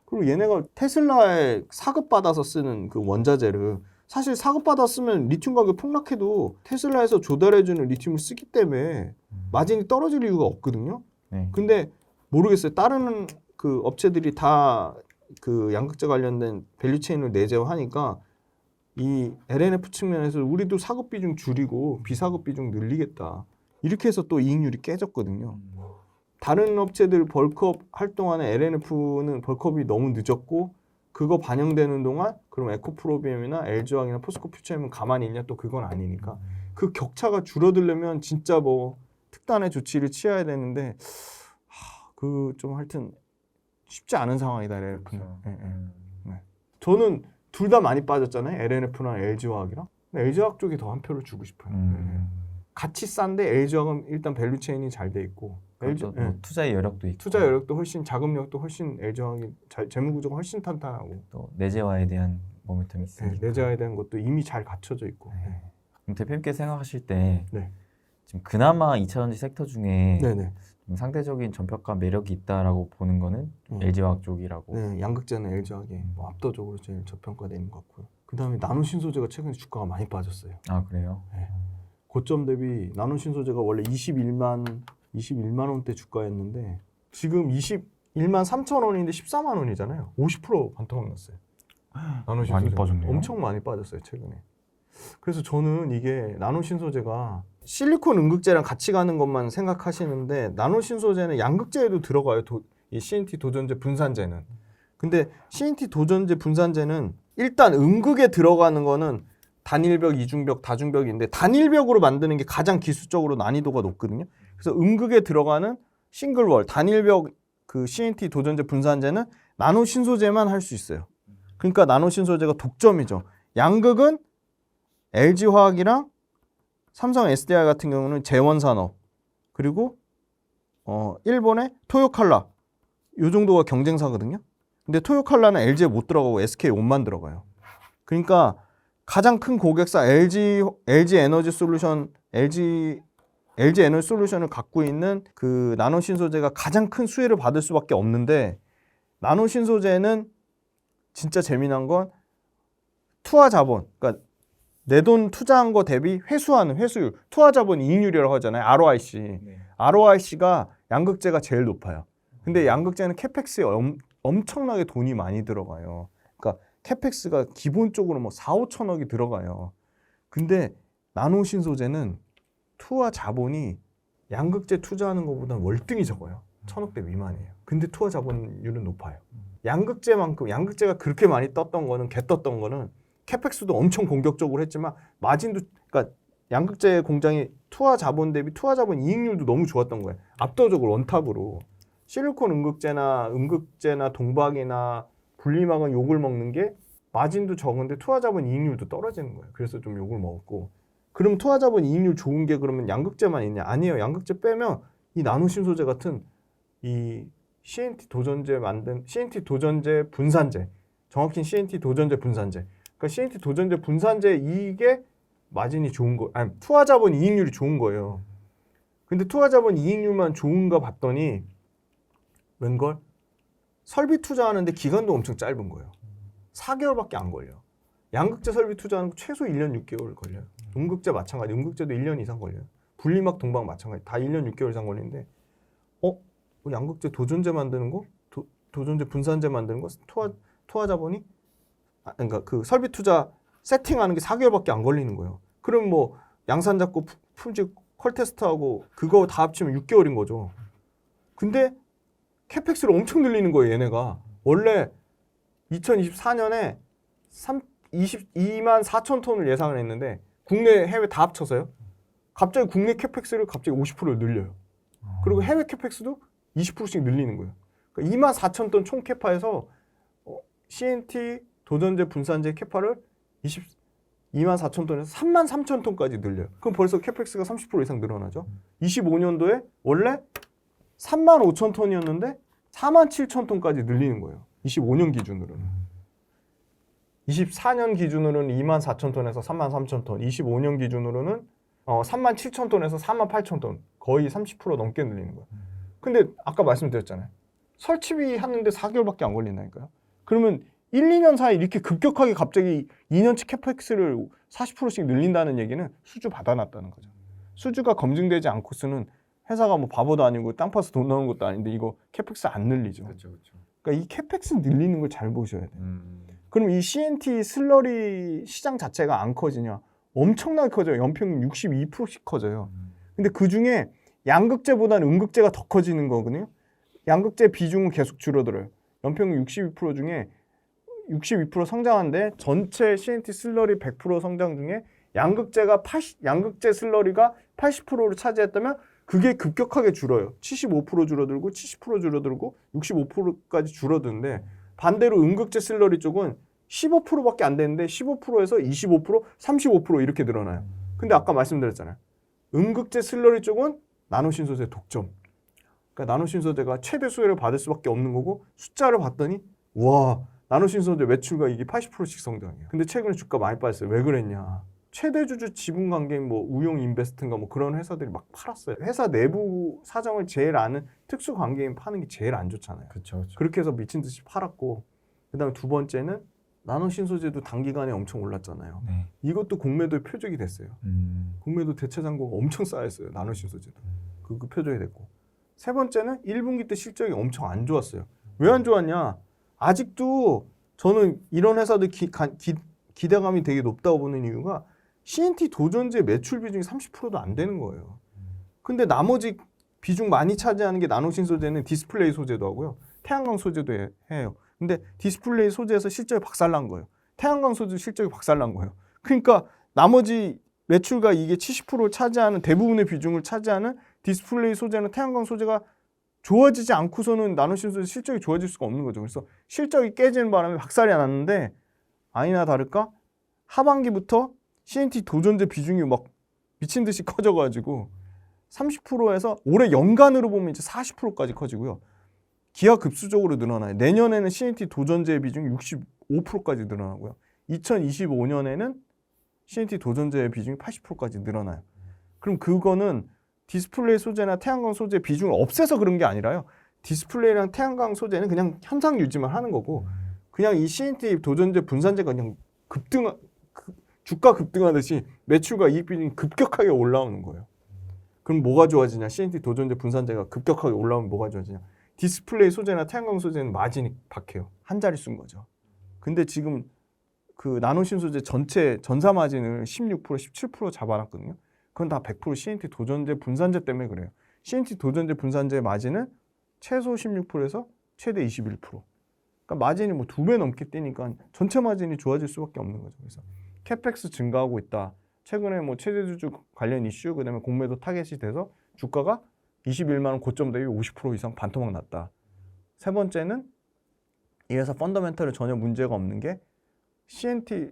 [SPEAKER 3] 그리고 얘네가 테슬라에 사급받아서 쓰는 그 원자재를 사실 사급받아 쓰면 리튬 가격 폭락해도 테슬라에서 조달해주는 리튬을 쓰기 때문에 마진이 떨어질 이유가 없거든요.
[SPEAKER 2] 네.
[SPEAKER 3] 근데 모르겠어요. 다른 그 업체들이 다 그 양극재 관련된 밸류체인을 내재화하니까 이 LNF 측면에서 우리도 사급 비중 줄이고 비사급 비중 늘리겠다. 이렇게 해서 또 이익률이 깨졌거든요. 다른 업체들 벌크업 할 동안에 LNF는 벌크업이 너무 늦었고 그거 반영되는 동안 그럼 에코프로비움이나 LG화학이나 포스코 퓨처엠은 가만히 있냐? 또 그건 아니니까 그 격차가 줄어들려면 진짜 뭐 특단의 조치를 취해야 되는데 그 좀 하여튼 쉽지 않은 상황이다 LNF는. 네. 저는 둘 다 많이 빠졌잖아요. LNF나 LG화학이랑. 근데 LG화학 쪽이 더 한 표를 주고 싶어요. 같이 싼데 LG화학은 일단 밸류체인이 잘 돼 있고
[SPEAKER 2] LG, 뭐 투자의 여력도 있고
[SPEAKER 3] 투자 여력도 훨씬 자금력도 훨씬 LG화학이 재무구조가 훨씬 탄탄하고
[SPEAKER 2] 또 내재화에 대한 모멘텀이 있으니까
[SPEAKER 3] 내재화에 대한 것도 이미 잘 갖춰져 있고.
[SPEAKER 2] 그럼 대표님께서 생각하실 때
[SPEAKER 3] 네.
[SPEAKER 2] 지금 그나마 2차전지 섹터 중에
[SPEAKER 3] 네네.
[SPEAKER 2] 좀 상대적인 전평가 매력이 있다라고 보는 거는 LG화학 쪽이라고.
[SPEAKER 3] 네, 양극재는 LG화학이 뭐 압도적으로 제일 저평가되어 있는 것 같고요. 그다음에 나노신소재가 최근에 주가가 많이 빠졌어요.
[SPEAKER 2] 아 그래요?
[SPEAKER 3] 고점 대비 나노신소재가 원래 21만 원대 주가였는데 지금 21만 3천 원인데 14만 원이잖아요. 50% 반토막 났어요. 나노신소재
[SPEAKER 2] 많이 빠졌네요.
[SPEAKER 3] 엄청 많이 빠졌어요 최근에. 그래서 저는 이게 나노신소재가 실리콘 음극재랑 같이 가는 것만 생각하시는데 나노신소재는 양극재에도 들어가요. 이 CNT 도전제 분산재는. 근데 CNT 도전제 분산재는 일단 음극에 들어가는 거는 단일벽, 이중벽, 다중벽인데 단일벽으로 만드는 게 가장 기술적으로 난이도가 높거든요. 그래서 음극에 들어가는 싱글월, 단일벽 그 CNT 도전제 분산재는 나노신소재만 할 수 있어요. 그러니까 나노신소재가 독점이죠. 양극은 LG화학이랑 삼성 SDI 같은 경우는 재원산업 그리고 일본의 토요칼라 이 정도가 경쟁사거든요. 근데 토요칼라는 LG에 못 들어가고 SK온만 들어가요. 그러니까 가장 큰 고객사 LG 에너지 솔루션 LG 에너지 솔루션을 갖고 있는 그 나노신소재가 가장 큰 수혜를 받을 수밖에 없는데 나노신소재는 진짜 재미난 건 투하 자본 그러니까 내 돈 투자한 거 대비 회수하는 회수율 투하 자본 이익률이라고 하잖아요. ROIC.
[SPEAKER 2] 네.
[SPEAKER 3] ROIC가 양극재가 제일 높아요. 근데 양극재는 캐펙스에 엄청나게 돈이 많이 들어가요. 그러니까 캐펙스가 기본적으로 뭐 4, 5천억이 들어가요. 근데 나노신소재는 투하 자본이 양극재 투자하는 것보다는 월등히 적어요. 1,000억대 미만이에요. 근데 투하 자본율은 높아요. 양극재가 그렇게 많이 떴던 거는 떴던 거는 캐펙스도 엄청 공격적으로 했지만 마진도 그러니까 양극재 공장이 투하 자본 대비 투하 자본 이익률도 너무 좋았던 거예요. 압도적으로 원탑으로 실리콘 음극재나 동박이나 분리막은 욕을 먹는 게 마진도 적은데 투하 자본 이익률도 떨어지는 거예요. 그래서 좀 욕을 먹었고 그럼 투하 자본 이익률 좋은 게 그러면 양극재만 있냐? 아니에요. 양극재 빼면 이 나노신소재 같은 이 CNT 도전제 분산재 정확히 CNT 도전제 분산재 그러니까 CNT 도전제 분산재 이익에 마진이 좋은 거 아니 투하 자본 이익률이 좋은 거예요. 근데 투하 자본 이익률만 좋은가 봤더니 웬걸 설비 투자하는데 기간도 엄청 짧은 거예요. 4개월밖에 안 걸려. 양극재 설비 투자하는 거 최소 1년 6개월 걸려요. 음극재 마찬가지. 음극재도 1년 이상 걸려요. 분리막 동박 마찬가지. 다 1년 6개월 이상 걸리는데 양극재 도전제 만드는 거? 도전제 분산재 만드는 거? 투하 자본이 그러니까 그 설비 투자 세팅하는 게 4개월밖에 안 걸리는 거예요. 그럼 뭐 양산 잡고 품질 컬 테스트하고 그거 다 합치면 6개월인 거죠. 근데 캐펙스를 엄청 늘리는 거예요, 얘네가. 원래 2024년에 22만 4천 톤을 예상을 했는데 국내 해외 다 합쳐서요. 갑자기 국내 캐펙스를 갑자기 50%를 늘려요. 그리고 해외 캐펙스도 20%씩 늘리는 거예요. 그러니까 2만 4천 톤 총 캐파에서 CNT 도전제 분산재 캐파를 2만 4천 톤에서 3만 3천 톤까지 늘려요. 그럼 벌써 캐펙스가 30% 이상 늘어나죠. 25년도에 원래 3만 5천 톤이었는데 4만 7천 톤까지 늘리는 거예요. 25년 기준으로는. 24년 기준으로는 2만 4천 톤에서 3만 3천 톤, 25년 기준으로는 3만 7천 톤에서 4만 8천 톤, 거의 30% 넘게 늘리는 거예요. 근데 아까 말씀드렸잖아요. 설치비 하는데 4개월밖에 안 걸린다니까요. 그러면 1, 2년 사이 이렇게 급격하게 갑자기 2년치 캐펙스를 40%씩 늘린다는 얘기는 수주 받아놨다는 거죠. 수주가 검증되지 않고서는 회사가 뭐 바보도 아니고 땅 파서 돈 넣는 것도 아닌데 이거 캐펙스 안 늘리죠.
[SPEAKER 2] 그렇죠.
[SPEAKER 3] 그러니까 이 캐펙스 늘리는 걸 잘 보셔야 돼요. 그럼 이 CNT 슬러리 시장 자체가 안 커지냐? 엄청나게 커져요. 연평균 62%씩 커져요. 근데 그 중에 양극재보다는 음극재가 더 커지는 거거든요. 양극재 비중은 계속 줄어들어요. 연평균 62% 중에 62% 성장한데 전체 CNT 슬러리 100% 성장 중에 양극재 슬러리가 80%를 차지했다면 그게 급격하게 줄어요. 75% 줄어들고 70% 줄어들고 65%까지 줄어드는데 반대로 음극재 슬러리 쪽은 15%밖에 안 되는데 15%에서 25%, 35% 이렇게 늘어나요. 근데 아까 말씀드렸잖아요. 음극재 슬러리 쪽은 나노신소재 독점. 그러니까 나노신소재가 최대 수혜를 받을 수밖에 없는 거고 숫자를 봤더니 와 나노신소재 매출가 이게 80%씩 성장해요. 근데 최근에 주가 많이 빠졌어요. 왜 그랬냐? 최대 주주 지분 관계인 뭐 우용 인베스트인가 뭐 그런 회사들이 막 팔았어요. 회사 내부 사정을 제일 아는 특수 관계인 파는 게 제일 안 좋잖아요.
[SPEAKER 2] 그렇죠.
[SPEAKER 3] 그렇게 해서 미친 듯이 팔았고, 그다음에 두 번째는 나노 신소재도 단기간에 엄청 올랐잖아요.
[SPEAKER 2] 네.
[SPEAKER 3] 이것도 공매도의 표적이 됐어요. 공매도 대체 잔고가 엄청 쌓였어요. 나노 신소재도. 그 표적이 됐고. 세 번째는 1분기 때 실적이 엄청 안 좋았어요. 왜 안 좋았냐? 아직도 저는 이런 회사들 기대감이 되게 높다고 보는 이유가 CNT 도전제 매출 비중이 30%도 안 되는 거예요. 근데 나머지 비중 많이 차지하는 게 나노신 소재는 디스플레이 소재도 하고요. 태양광 소재도 해요. 근데 디스플레이 소재에서 실적이 박살난 거예요. 태양광 소재 실적이 박살난 거예요. 그러니까 나머지 매출과 이게 70%를 차지하는 대부분의 비중을 차지하는 디스플레이 소재는 태양광 소재가 좋아지지 않고서는 나노신 소재 실적이 좋아질 수가 없는 거죠. 그래서 실적이 깨지는 바람에 박살이 났는데 아니나 다를까 하반기부터 CNT 도전제 비중이 막 미친 듯이 커져가지고 30%에서 올해 연간으로 보면 이제 40%까지 커지고요. 기하급수적으로 늘어나요. 내년에는 CNT 도전제의 비중이 65%까지 늘어나고요. 2025년에는 CNT 도전제의 비중이 80%까지 늘어나요. 그럼 그거는 디스플레이 소재나 태양광 소재 비중을 없애서 그런 게 아니라요. 디스플레이랑 태양광 소재는 그냥 현상 유지만 하는 거고 그냥 이 CNT 도전제 분산제가 그냥 주가 급등하듯이 매출과 이익 비중이 급격하게 올라오는 거예요. 그럼 뭐가 좋아지냐? CNT 도전제 분산제가 급격하게 올라오면 뭐가 좋아지냐? 디스플레이 소재나 태양광 소재는 마진이 박해요. 한 자릿수인 거죠. 근데 지금 그 나노신 소재 전체 전사 마진을 16%, 17% 잡아놨거든요. 그건 다 100% CNT 도전제 분산제 때문에 그래요. CNT 도전제 분산제의 마진은 최소 16%에서 최대 21%. 그러니까 마진이 뭐 2배 넘게 뛰니까 전체 마진이 좋아질 수밖에 없는 거죠. 그래서 캐펙스 증가하고 있다. 최근에 뭐 최대주주 관련 이슈, 그다음에 공매도 타겟이 돼서 주가가 21만 원 고점 대비 50% 이상 반토막 났다. 세 번째는 이 회사 펀더멘털에 전혀 문제가 없는 게 CNT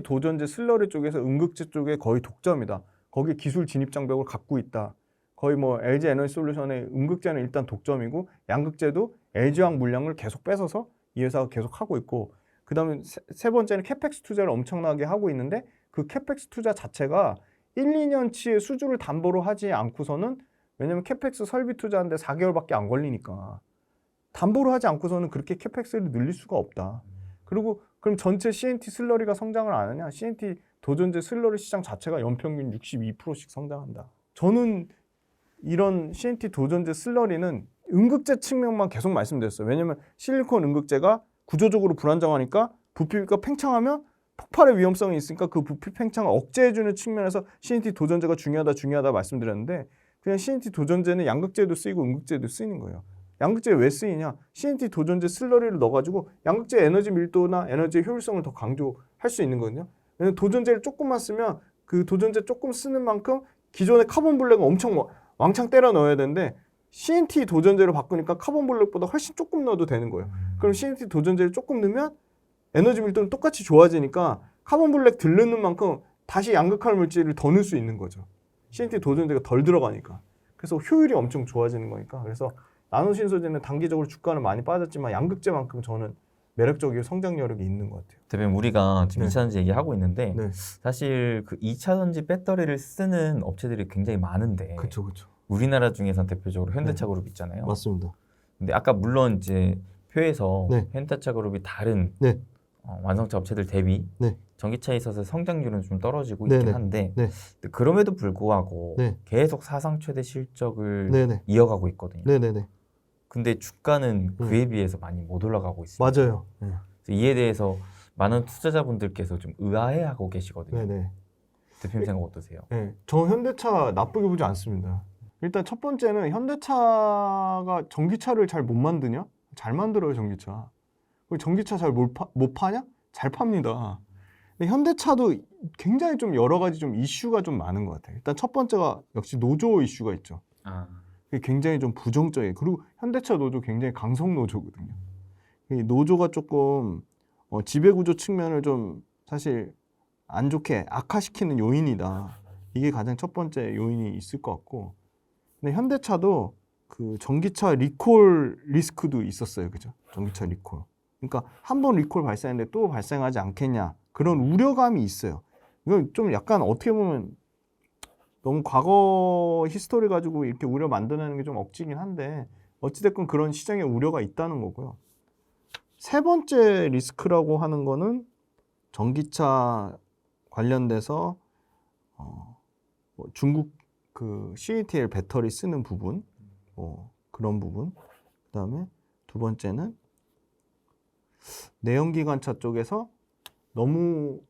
[SPEAKER 3] 도전제 슬러리 쪽에서 음극재 쪽에 거의 독점이다. 거기 기술 진입 장벽을 갖고 있다. 거의 뭐 LG 에너지 솔루션의 음극재는 일단 독점이고 양극재도 LG화학 물량을 계속 뺏어서 이 회사가 계속 하고 있고, 그 다음에 세 번째는 캐펙스 투자를 엄청나게 하고 있는데 그 캐펙스 투자 자체가 1, 2년치의 수주를 담보로 하지 않고서는, 왜냐면 캐펙스 설비 투자하는데 4개월밖에 안 걸리니까 담보로 하지 않고서는 그렇게 캐펙스를 늘릴 수가 없다. 그리고 그럼 전체 CNT 슬러리가 성장을 안 하냐? CNT 도전제 슬러리 시장 자체가 연평균 62%씩 성장한다. 저는 이런 CNT 도전제 슬러리는 음극재 측면만 계속 말씀드렸어요. 왜냐면 실리콘 음극재가 구조적으로 불안정하니까 부피가 팽창하면 폭발의 위험성이 있으니까 그 부피 팽창을 억제해주는 측면에서 CNT 도전제가 중요하다 말씀드렸는데, 그냥 CNT 도전제는 양극재도 쓰이고 음극재도 쓰이는 거예요. 양극재 왜 쓰이냐? CNT 도전제 슬러리를 넣어가지고 양극재 에너지 밀도나 에너지 효율성을 더 강조할 수 있는 거거든요. 왜냐면 도전제를 조금만 쓰면 그 도전제 조금 쓰는 만큼 기존의 카본 블랙은 엄청 왕창 때려 넣어야 되는데 CNT 도전제로 바꾸니까 카본 블랙보다 훨씬 조금 넣어도 되는 거예요. 그럼 CNT 도전제를 조금 넣으면 에너지 밀도는 똑같이 좋아지니까 카본 블랙 덜 넣는 만큼 다시 양극할 물질을 더 넣을 수 있는 거죠. CNT 도전제가 덜 들어가니까. 그래서 효율이 엄청 좋아지는 거니까. 그래서 나노신 소재는 단기적으로 주가는 많이 빠졌지만 양극재만큼 저는 매력적이고 성장 여력이 있는 것 같아요.
[SPEAKER 2] 대표님, 우리가 지금
[SPEAKER 3] 네.
[SPEAKER 2] 2차 전지 얘기하고 있는데
[SPEAKER 3] 네.
[SPEAKER 2] 사실 그 2차 전지 배터리를 쓰는 업체들이 굉장히 많은데
[SPEAKER 3] 그렇죠.
[SPEAKER 2] 우리나라 중에선 대표적으로 현대차 그룹 있잖아요.
[SPEAKER 3] 맞습니다.
[SPEAKER 2] 근데 아까 물론 이제 표에서
[SPEAKER 3] 네.
[SPEAKER 2] 현대차 그룹이 다른
[SPEAKER 3] 네.
[SPEAKER 2] 완성차 업체들 대비
[SPEAKER 3] 네.
[SPEAKER 2] 전기차에 있어서 성장률은 좀 떨어지고
[SPEAKER 3] 네,
[SPEAKER 2] 있긴
[SPEAKER 3] 네.
[SPEAKER 2] 한데
[SPEAKER 3] 네.
[SPEAKER 2] 그럼에도 불구하고
[SPEAKER 3] 네.
[SPEAKER 2] 계속 사상 최대 실적을
[SPEAKER 3] 네네.
[SPEAKER 2] 이어가고 있거든요.
[SPEAKER 3] 네네네.
[SPEAKER 2] 근데 주가는 그에 비해서 많이 못 올라가고 있습니다.
[SPEAKER 3] 맞아요. 네.
[SPEAKER 2] 그래서 이에 대해서 많은 투자자분들께서 좀 의아해하고 계시거든요.
[SPEAKER 3] 네네.
[SPEAKER 2] 대표님 생각 어떠세요?
[SPEAKER 3] 네. 저 현대차 나쁘게 보지 않습니다. 일단 첫 번째는 현대차가 전기차를 잘 못 만드냐? 잘 만들어요, 전기차. 그리고 전기차 잘 못 파냐? 잘 팝니다. 근데 현대차도 굉장히 좀 여러 가지 좀 이슈가 좀 많은 것 같아요. 일단 첫 번째가 역시 노조 이슈가 있죠. 그게 굉장히 좀 부정적이에요. 그리고 현대차 노조 굉장히 강성 노조거든요. 이 노조가 조금 지배구조 측면을 좀 사실 안 좋게 악화시키는 요인이다. 이게 가장 첫 번째 요인이 있을 것 같고, 근데 현대차도 그 전기차 리콜 리스크도 있었어요, 그죠? 전기차 리콜. 그러니까 한 번 리콜 발생했는데 또 발생하지 않겠냐, 그런 우려감이 있어요. 이건 좀 약간 어떻게 보면 너무 과거 히스토리 가지고 이렇게 우려 만드는 게 좀 억지긴 한데 어찌됐건 그런 시장에 우려가 있다는 거고요. 세 번째 리스크라고 하는 거는 전기차 관련돼서 뭐 중국 그 CATL 배터리 쓰는 부분, 그런 부분. 그다음에 두 번째는 내연기관차 쪽에서 너무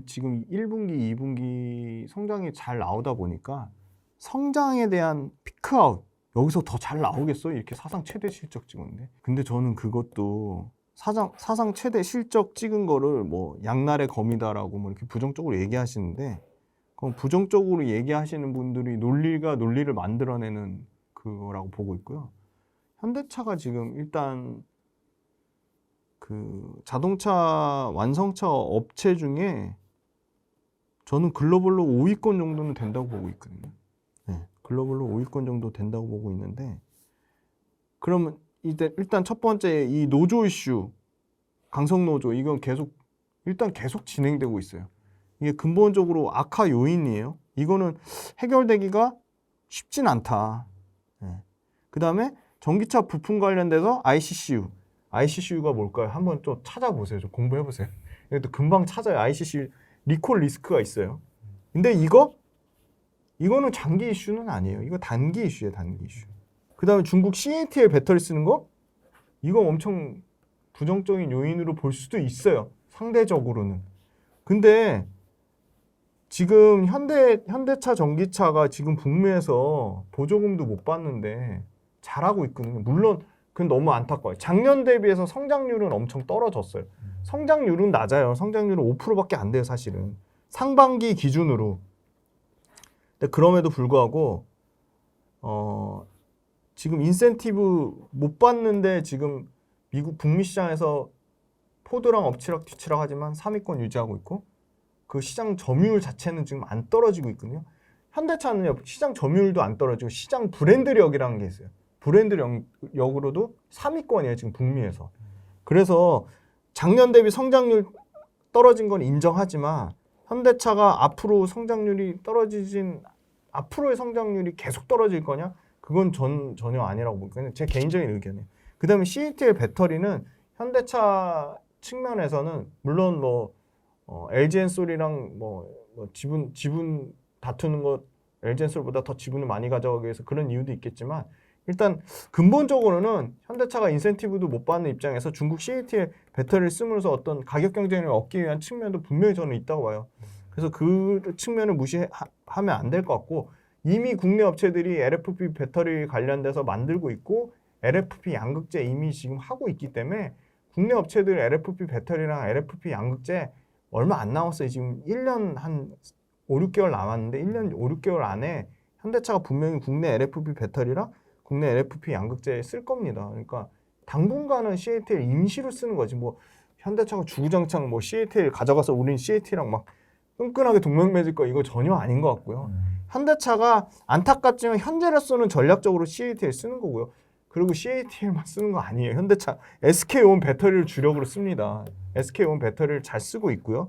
[SPEAKER 3] 지금 1분기, 2분기 성장이 잘 나오다 보니까 성장에 대한 피크아웃 여기서 더 잘 나오겠어요? 이렇게 사상 최대 실적 찍었는데. 근데 저는 그것도 사상 최대 실적 찍은 거를 뭐 양날의 검이다라고 뭐 이렇게 부정적으로 얘기하시는데 그럼 부정적으로 얘기하시는 분들이 논리를 만들어내는 그거라고 보고 있고요. 현대차가 지금 일단 그 자동차 완성차 업체 중에 저는 글로벌로 5위권 정도는 된다고 보고 있거든요. 네, 글로벌로 5위권 정도 된다고 보고 있는데 그러면 일단 첫 번째 이 노조 이슈, 강성 노조 이건 계속 진행되고 있어요. 이게 근본적으로 악화 요인이에요. 이거는 해결되기가 쉽진 않다. 네. 그 다음에 전기차 부품 관련돼서 ICCU가 뭘까요? 한번 좀 찾아보세요. 좀 공부해보세요. 이것도 금방 찾아요. ICCU 리콜 리스크가 있어요. 근데 이거는 장기 이슈는 아니에요. 이거 단기 이슈예요. 단기 이슈. 그 다음에 중국 CATL 배터리 쓰는 거? 이거 엄청 부정적인 요인으로 볼 수도 있어요. 상대적으로는. 근데 지금 현대차 전기차가 지금 북미에서 보조금도 못 받는데 잘하고 있거든요. 물론 그건 너무 안타까워요. 작년 대비해서 성장률은 엄청 떨어졌어요. 성장률은 낮아요. 성장률은 5%밖에 안 돼요, 사실은. 상반기 기준으로. 근데 그럼에도 불구하고 지금 인센티브 못 받는데 지금 미국 북미 시장에서 포드랑 엎치락뒤치락 하지만 3위권 유지하고 있고 그 시장 점유율 자체는 지금 안 떨어지고 있거든요. 현대차는 시장 점유율도 안 떨어지고 시장 브랜드력이라는 게 있어요. 브랜드력으로도 3위권이에요. 지금 북미에서. 그래서 작년 대비 성장률 떨어진 건 인정하지만 현대차가 앞으로의 성장률이 계속 떨어질 거냐? 그건 전혀 아니라고 보거든요. 제 개인적인 의견이에요. 그 다음에 CATL 배터리는 현대차 측면에서는 물론 뭐 LG엔솔이랑 뭐 지분 다투는 것 LG엔솔보다 더 지분을 많이 가져가기 위해서 그런 이유도 있겠지만 일단 근본적으로는 현대차가 인센티브도 못 받는 입장에서 중국 CATL 배터리를 쓰면서 어떤 가격 경쟁력을 얻기 위한 측면도 분명히 저는 있다고 봐요. 그래서 그 측면을 무시하면 안 될 것 같고 이미 국내 업체들이 LFP 배터리 관련돼서 만들고 있고 LFP 양극재 이미 지금 하고 있기 때문에 국내 업체들 LFP 배터리랑 LFP 양극재 얼마 안 남았어요. 지금 1년 한 5, 6개월 남았는데 1년 5, 6개월 안에 현대차가 분명히 국내 LFP 배터리랑 국내 LFP 양극재 쓸 겁니다. 그러니까 당분간은 CATL 임시로 쓰는 거지. 뭐 현대차가 주구장창 뭐 CATL 가져가서 우린 CATL랑 막 끈끈하게 동맹 맺을 거 이거 전혀 아닌 것 같고요. 현대차가 안타깝지만 현재로서는 전략적으로 CATL 쓰는 거고요. 그리고 CATL만 쓰는 거 아니에요. 현대차 SK온 배터리를 주력으로 씁니다. SK온 배터리를 잘 쓰고 있고요.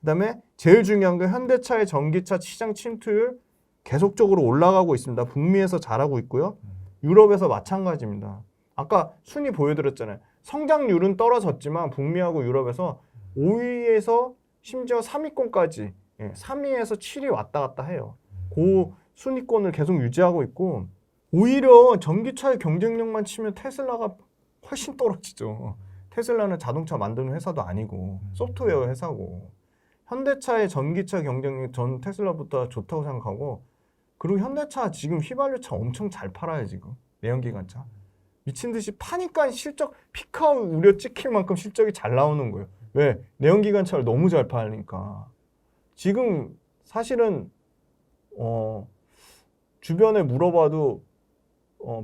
[SPEAKER 3] 그다음에 제일 중요한 건 현대차의 전기차 시장 침투율 계속적으로 올라가고 있습니다. 북미에서 잘하고 있고요. 유럽에서 마찬가지입니다. 아까 순위 보여드렸잖아요. 성장률은 떨어졌지만 북미하고 유럽에서 5위에서 심지어 3위권까지 3위에서 7위 왔다 갔다 해요. 그 순위권을 계속 유지하고 있고 오히려 전기차의 경쟁력만 치면 테슬라가 훨씬 떨어지죠. 테슬라는 자동차 만드는 회사도 아니고 소프트웨어 회사고 현대차의 전기차 경쟁력 전 테슬라보다 좋다고 생각하고 그리고 현대차 지금 휘발유차 엄청 잘 팔아요. 지금 내연기관차 미친 듯이 파니까 실적 피크아웃 우려 찍힐 만큼 실적이 잘 나오는 거예요. 왜? 내연기관차를 너무 잘 파니까. 지금 사실은 주변에 물어봐도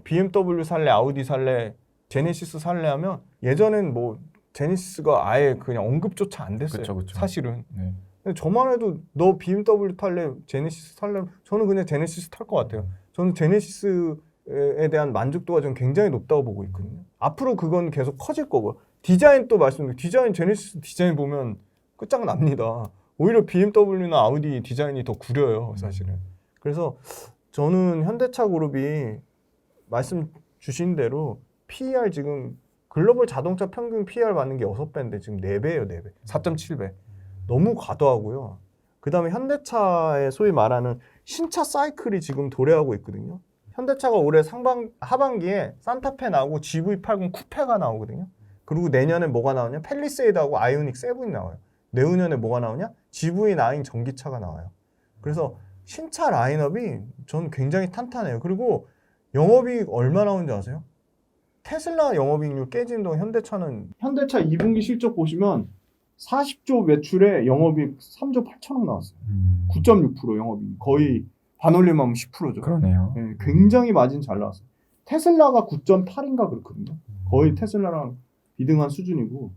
[SPEAKER 3] BMW 살래, 아우디 살래, 제네시스 살래 하면 예전엔 뭐 제네시스가 아예 그냥 언급조차 안 됐어요.
[SPEAKER 2] 그쵸.
[SPEAKER 3] 사실은.
[SPEAKER 2] 네.
[SPEAKER 3] 근데 저만 해도 너 BMW 탈래, 제네시스 탈래? 저는 그냥 제네시스 탈 것 같아요. 저는 제네시스에 대한 만족도가 좀 굉장히 높다고 보고 있거든요. 앞으로 그건 계속 커질 거고 디자인 또 말씀드릴게요. 디자인 제네시스 디자인 보면 끝장납니다. 오히려 BMW나 아우디 디자인이 더 구려요, 사실은. 그래서 저는 현대차 그룹이 말씀 주신 대로 PER 지금 글로벌 자동차 평균 PER 받는 게 6배인데 지금 4배예요, 4배. 4.7배. 너무 과도하고요. 그 다음에 현대차의 소위 말하는 신차 사이클이 지금 도래하고 있거든요. 현대차가 올해 하반기에 산타페 나오고 GV80 쿠페가 나오거든요. 그리고 내년에 뭐가 나오냐? 팰리세이드하고 아이오닉 7이 나와요. 내후년에 뭐가 나오냐? GV9 전기차가 나와요. 그래서 신차 라인업이 저는 굉장히 탄탄해요. 그리고 영업이익 얼마 나오는지 아세요? 테슬라 영업이익률 깨지는 동안 현대차 2분기 실적 보시면 40조 매출에 영업이익 3조 8천억 나왔어요. 9.6% 영업이익. 거의 반올림하면 10%죠.
[SPEAKER 2] 그러네요.
[SPEAKER 3] 네, 굉장히 마진 잘 나왔어요. 테슬라가 9.8인가 그렇거든요. 거의 테슬라랑 비등한 수준이고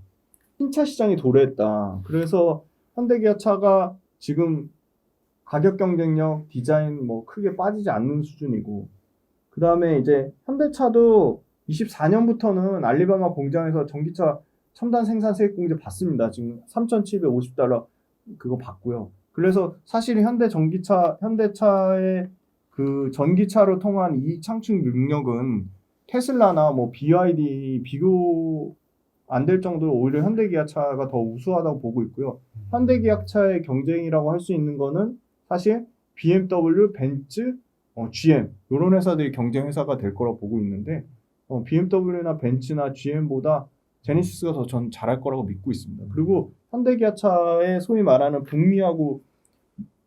[SPEAKER 3] 신차 시장이 도래했다. 그래서 현대기아차가 지금 가격 경쟁력, 디자인 뭐 크게 빠지지 않는 수준이고 그 다음에 이제 현대차도 24년부터는 알리바마 공장에서 전기차 첨단 생산 세액공제 받습니다. 지금 3,750달러 그거 받고요. 그래서 사실 현대차의 그 전기차로 통한 이익 창출 능력은 테슬라나 뭐 BYD 비교 안 될 정도로 오히려 현대기아차가 더 우수하다고 보고 있고요. 현대기아차의 경쟁이라고 할 수 있는 거는 사실 BMW, 벤츠, GM 이런 회사들이 경쟁 회사가 될 거라고 보고 있는데 BMW나 벤츠나 GM보다 제네시스가 더 전 잘할 거라고 믿고 있습니다. 그리고 현대기아차의 소위 말하는 북미하고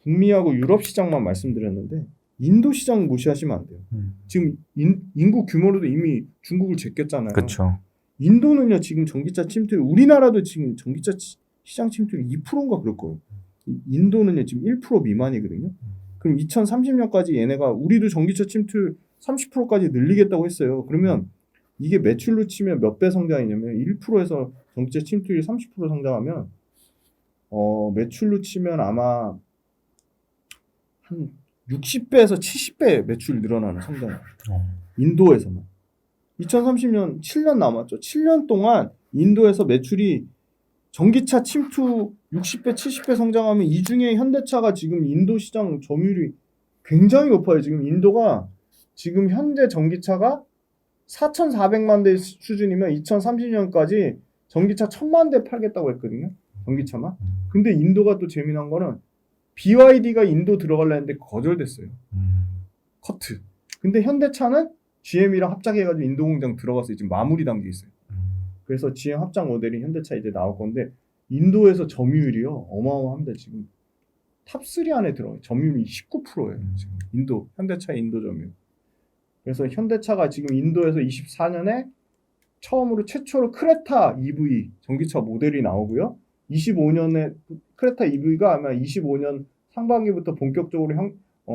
[SPEAKER 3] 유럽 시장만 말씀드렸는데 인도 시장 무시하시면 안 돼요. 지금 인구 규모로도 이미 중국을 제꼈잖아요.
[SPEAKER 2] 그렇죠.
[SPEAKER 3] 인도는요 지금 전기차 침투율 우리나라도 지금 전기차 시장 침투율 2%인가 그럴 거예요. 인도는요 지금 1% 미만이거든요. 그럼 2030년까지 얘네가 우리도 전기차 침투율 30%까지 늘리겠다고 했어요. 그러면 이게 매출로 치면 몇 배 성장이냐면 1%에서 전기차 침투율이 30% 성장하면 매출로 치면 아마 한 60배에서 70배 매출 늘어나는 성장. 인도에서만. 2030년 7년 남았죠. 7년 동안 인도에서 매출이 전기차 침투 60배, 70배 성장하면 이 중에 현대차가 지금 인도 시장 점유율이 굉장히 높아요. 지금 인도가 지금 현재 전기차가 4,400만 대 수준이면 2030년까지 전기차 1,000만 대 팔겠다고 했거든요. 전기차만. 근데 인도가 또 재미난 거는 BYD가 인도 들어가려 했는데 거절됐어요. 커트. 근데 현대차는 GM이랑 합작해가지고 인도 공장 들어가서 지금 마무리 단계에 있어요. 그래서 GM 합작 모델이 현대차 이제 나올 건데 인도에서 점유율이요 어마어마합니다. 지금 탑3 안에 들어가요. 점유율이 19%예요. 지금 현대차 인도 점유율. 그래서 현대차가 지금 인도에서 24년에 최초로 크레타 EV 전기차 모델이 나오고요. 25년에 크레타 EV가 아마 25년 상반기부터 본격적으로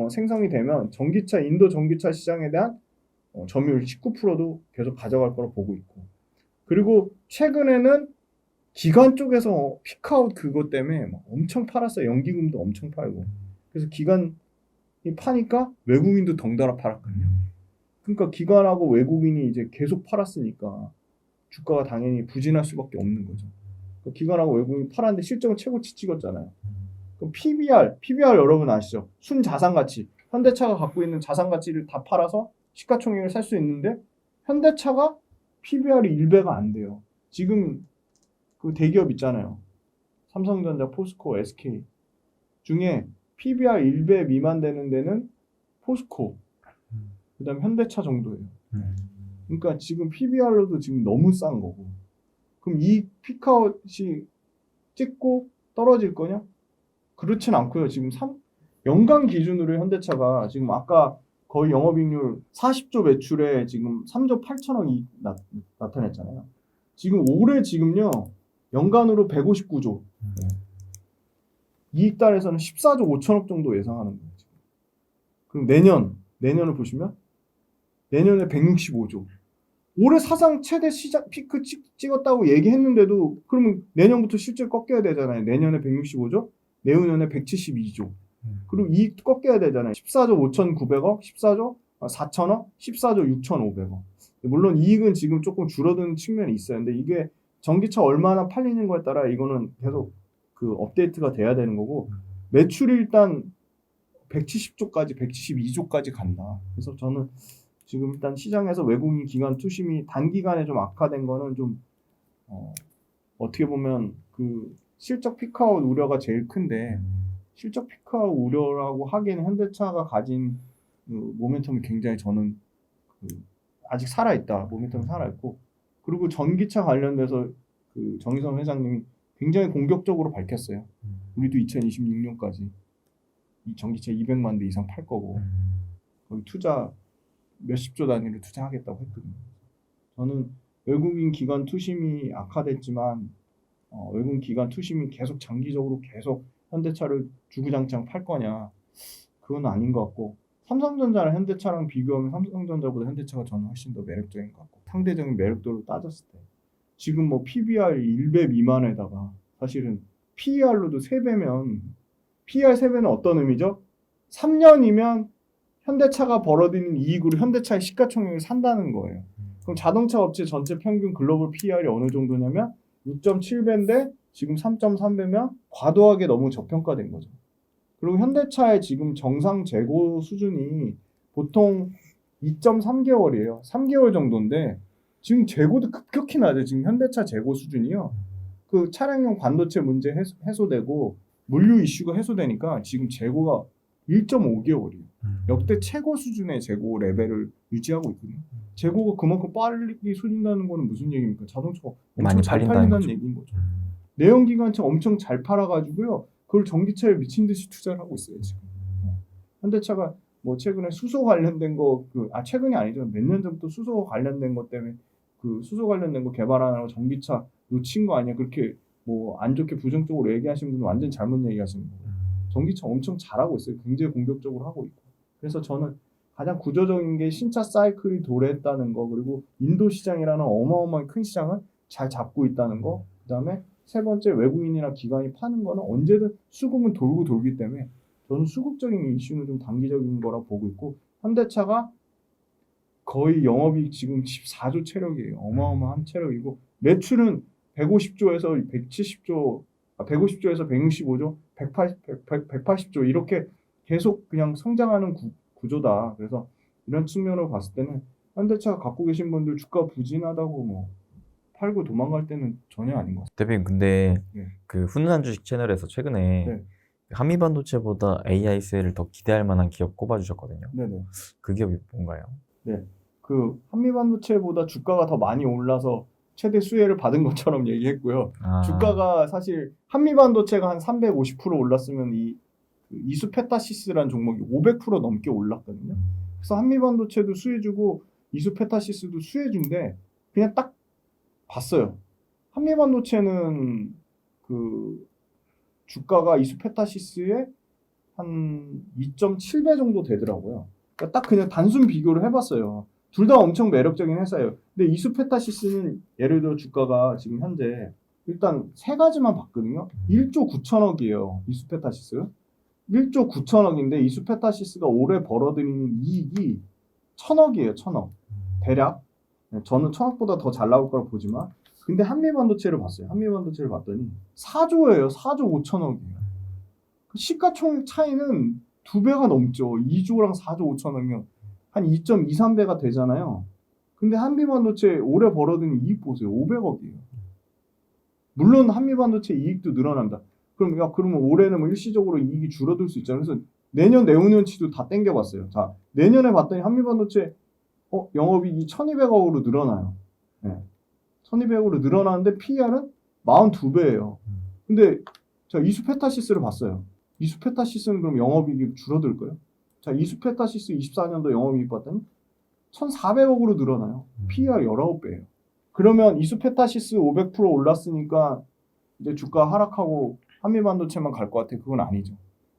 [SPEAKER 3] 생성이 되면 인도 전기차 시장에 대한 점유율 19%도 계속 가져갈 거라 보고 있고 그리고 최근에는 기관 쪽에서 피크아웃 그것 때문에 막 엄청 팔았어요. 연기금도 엄청 팔고 그래서 기관이 파니까 외국인도 덩달아 팔았거든요. 그러니까 기관하고 외국인이 이제 계속 팔았으니까 주가가 당연히 부진할 수밖에 없는 거죠. 그러니까 기관하고 외국인이 팔았는데 실적은 최고치 찍었잖아요. 그럼 PBR 여러분 아시죠? 순자산가치. 현대차가 갖고 있는 자산가치를 다 팔아서 시가총액을 살 수 있는데 현대차가 PBR이 1배가 안 돼요. 지금 그 대기업 있잖아요. 삼성전자, 포스코, SK 중에 PBR 1배 미만 되는 데는 포스코, 그 다음에 현대차 정도예요. 그러니까 지금 PBR로도 지금 너무 싼 거고. 그럼 이 피크아웃이 찍고 떨어질 거냐? 그렇진 않고요. 지금 연간 기준으로 현대차가 지금 아까 거의 영업이익률 40조 매출에 지금 3조 8천억이 나타냈잖아요. 지금 올해 지금요. 연간으로 159조. 이익 달에서는 14조 5천억 정도 예상하는 거예요. 지금. 그럼 내년을 보시면 내년에 165조. 올해 사상 최대 시장 피크 찍었다고 얘기했는데도 그러면 내년부터 실질 꺾여야 되잖아요. 내년에 165조, 내후년에 172조. 그리고 이익 꺾여야 되잖아요. 14조 5,900억, 14조 4천억, 14조 6,500억. 물론 이익은 지금 조금 줄어드는 측면이 있어요. 근데 이게 전기차 얼마나 팔리는 거에 따라 이거는 계속
[SPEAKER 1] 그 업데이트가 돼야 되는 거고 매출이 일단 170조까지 172조까지 간다. 그래서 저는 지금 일단 시장에서 외국인 기관 투심이 단기간에 좀 악화된 거는 좀 어떻게 보면 그 실적 피크아웃 우려가 제일 큰데 실적 피크아웃 우려라고 하기에는 현대차가 가진 그 모멘텀이 굉장히 저는 그 아직 살아있다. 모멘텀이 살아있고 그리고 전기차 관련돼서 그 정의선 회장님이 굉장히 공격적으로 밝혔어요. 우리도 2026년까지 이 전기차 200만 대 이상 팔 거고 거기 투자 몇십조 단위로 투자하겠다고 했거든요. 저는 외국인 기관 투심이 악화됐지만 외국인 기관 투심이 계속 장기적으로 계속 현대차를 주구장창 팔 거냐 그건 아닌 것 같고 삼성전자랑 현대차랑 비교하면 삼성전자보다 현대차가 저는 훨씬 더 매력적인 것 같고 상대적인 매력도로 따졌을 때 지금 뭐 PBR 1배 미만에다가 사실은 PER로도 3배면 PER 3배는 어떤 의미죠? 3년이면 현대차가 벌어들이는 이익으로 현대차의 시가총액을 산다는 거예요. 그럼 자동차 업체 전체 평균 글로벌 PER이 어느 정도냐면 6.7배인데 지금 3.3배면 과도하게 너무 저평가된 거죠. 그리고 현대차의 지금 정상 재고 수준이 보통 2.3개월이에요. 3개월 정도인데 지금 재고도 급격히 낮아요. 지금 현대차 재고 수준이요. 그 차량용 반도체 문제 해소되고 물류 이슈가 해소되니까 지금 재고가 1.5개월이에요. 역대 최고 수준의 재고 레벨을 유지하고 있거든요. 재고가 그만큼 빨리 쏟는다는 거는 무슨 얘기입니까? 자동차가
[SPEAKER 2] 많이
[SPEAKER 1] 엄청 잘
[SPEAKER 2] 팔린다는
[SPEAKER 1] 팔린다는
[SPEAKER 2] 거죠.
[SPEAKER 1] 얘기인 거죠. 내연기관차 엄청 잘 팔아가지고요. 그걸 전기차에 미친 듯이 투자를 하고 있어요 지금. 현대차가 뭐 최근에 수소 관련된 거 최근이 아니죠. 몇 년 전부터 수소 관련된 것 때문에 그 수소 관련된 거 개발하느라고 전기차 놓친 거 아니야? 그렇게 뭐 안 좋게 부정적으로 얘기하시는 분은 완전 잘못 얘기하시는 거예요. 전기차 엄청 잘하고 있어요. 굉장히 공격적으로 하고 있고. 그래서 저는 가장 구조적인 게 신차 사이클이 도래했다는 거 그리고 인도 시장이라는 어마어마한 큰 시장을 잘 잡고 있다는 거 그다음에 세 번째 외국인이나 기관이 파는 거는 언제든 수급은 돌고 돌기 때문에 저는 수급적인 이슈는 좀 단기적인 거라 보고 있고 현대차가 거의 영업이익 지금 14조 체력이에요. 어마어마한 체력이고 매출은 150조에서 170조 150조에서 165조 180조 이렇게 계속 그냥 성장하는 구조다. 그래서 이런 측면으로 봤을 때는 현대차 갖고 계신 분들 주가 부진하다고 뭐 팔고 도망갈 때는 전혀 아닌 것 같아요.
[SPEAKER 2] 대표님 근데
[SPEAKER 1] 네.
[SPEAKER 2] 그 훈훈한 주식 채널에서 최근에
[SPEAKER 1] 네.
[SPEAKER 2] 한미반도체보다 AIS를 더 기대할 만한 기업 꼽아주셨거든요.
[SPEAKER 1] 네네.
[SPEAKER 2] 그 기업이 뭔가요?
[SPEAKER 1] 네. 그 한미반도체보다 주가가 더 많이 올라서 최대 수혜를 받은 것처럼 얘기했고요. 주가가 사실 한미반도체가 한 350% 올랐으면 이 이수페타시스라는 종목이 500% 넘게 올랐거든요. 그래서 한미반도체도 수혜주고 이수페타시스도 수혜주인데 그냥 딱 봤어요. 한미반도체는 그 주가가 이수페타시스의 한 2.7배 정도 되더라고요. 그러니까 딱 그냥 단순 비교를 해봤어요. 둘 다 엄청 매력적인 회사예요. 근데 이수페타시스는 예를 들어 주가가 지금 현재 일단 세 가지만 봤거든요. 1조 9천억이에요. 이수페타시스. 1조 9천억인데 이수페타시스가 올해 벌어들이는 이익이 1,000억이에요. 1,000억. 대략. 저는 1,000억보다 더 잘 나올 거라 보지만 근데 한미반도체를 봤어요. 한미반도체를 봤더니 4조예요. 4조 5천억이에요. 시가총액 차이는 2배가 넘죠. 2조랑 4조 5천억이면 한 2.23배가 되잖아요. 근데 한미반도체 올해 벌어들인 이익 보세요. 500억이에요. 물론 한미반도체 이익도 늘어난다. 그러면 올해는 뭐 일시적으로 이익이 줄어들 수 있잖아요. 그래서 내년, 내후년치도 다 땡겨봤어요. 자, 내년에 봤더니 한미반도체 영업이익이 1,200억으로 늘어나요. 네. 1,200억으로 늘어나는데 PER은 42배예요. 근데 자, 이수페타시스를 봤어요. 이수페타시스는 그럼 영업이익이 줄어들까요? 자, 이수페타시스 24년도 영업이익 봤더니 1,400억으로 늘어나요. PER 19배예요. 그러면 이수페타시스 500% 올랐으니까 이제 주가 하락하고 한미반도체만 갈 것 같아. 그건 아니죠.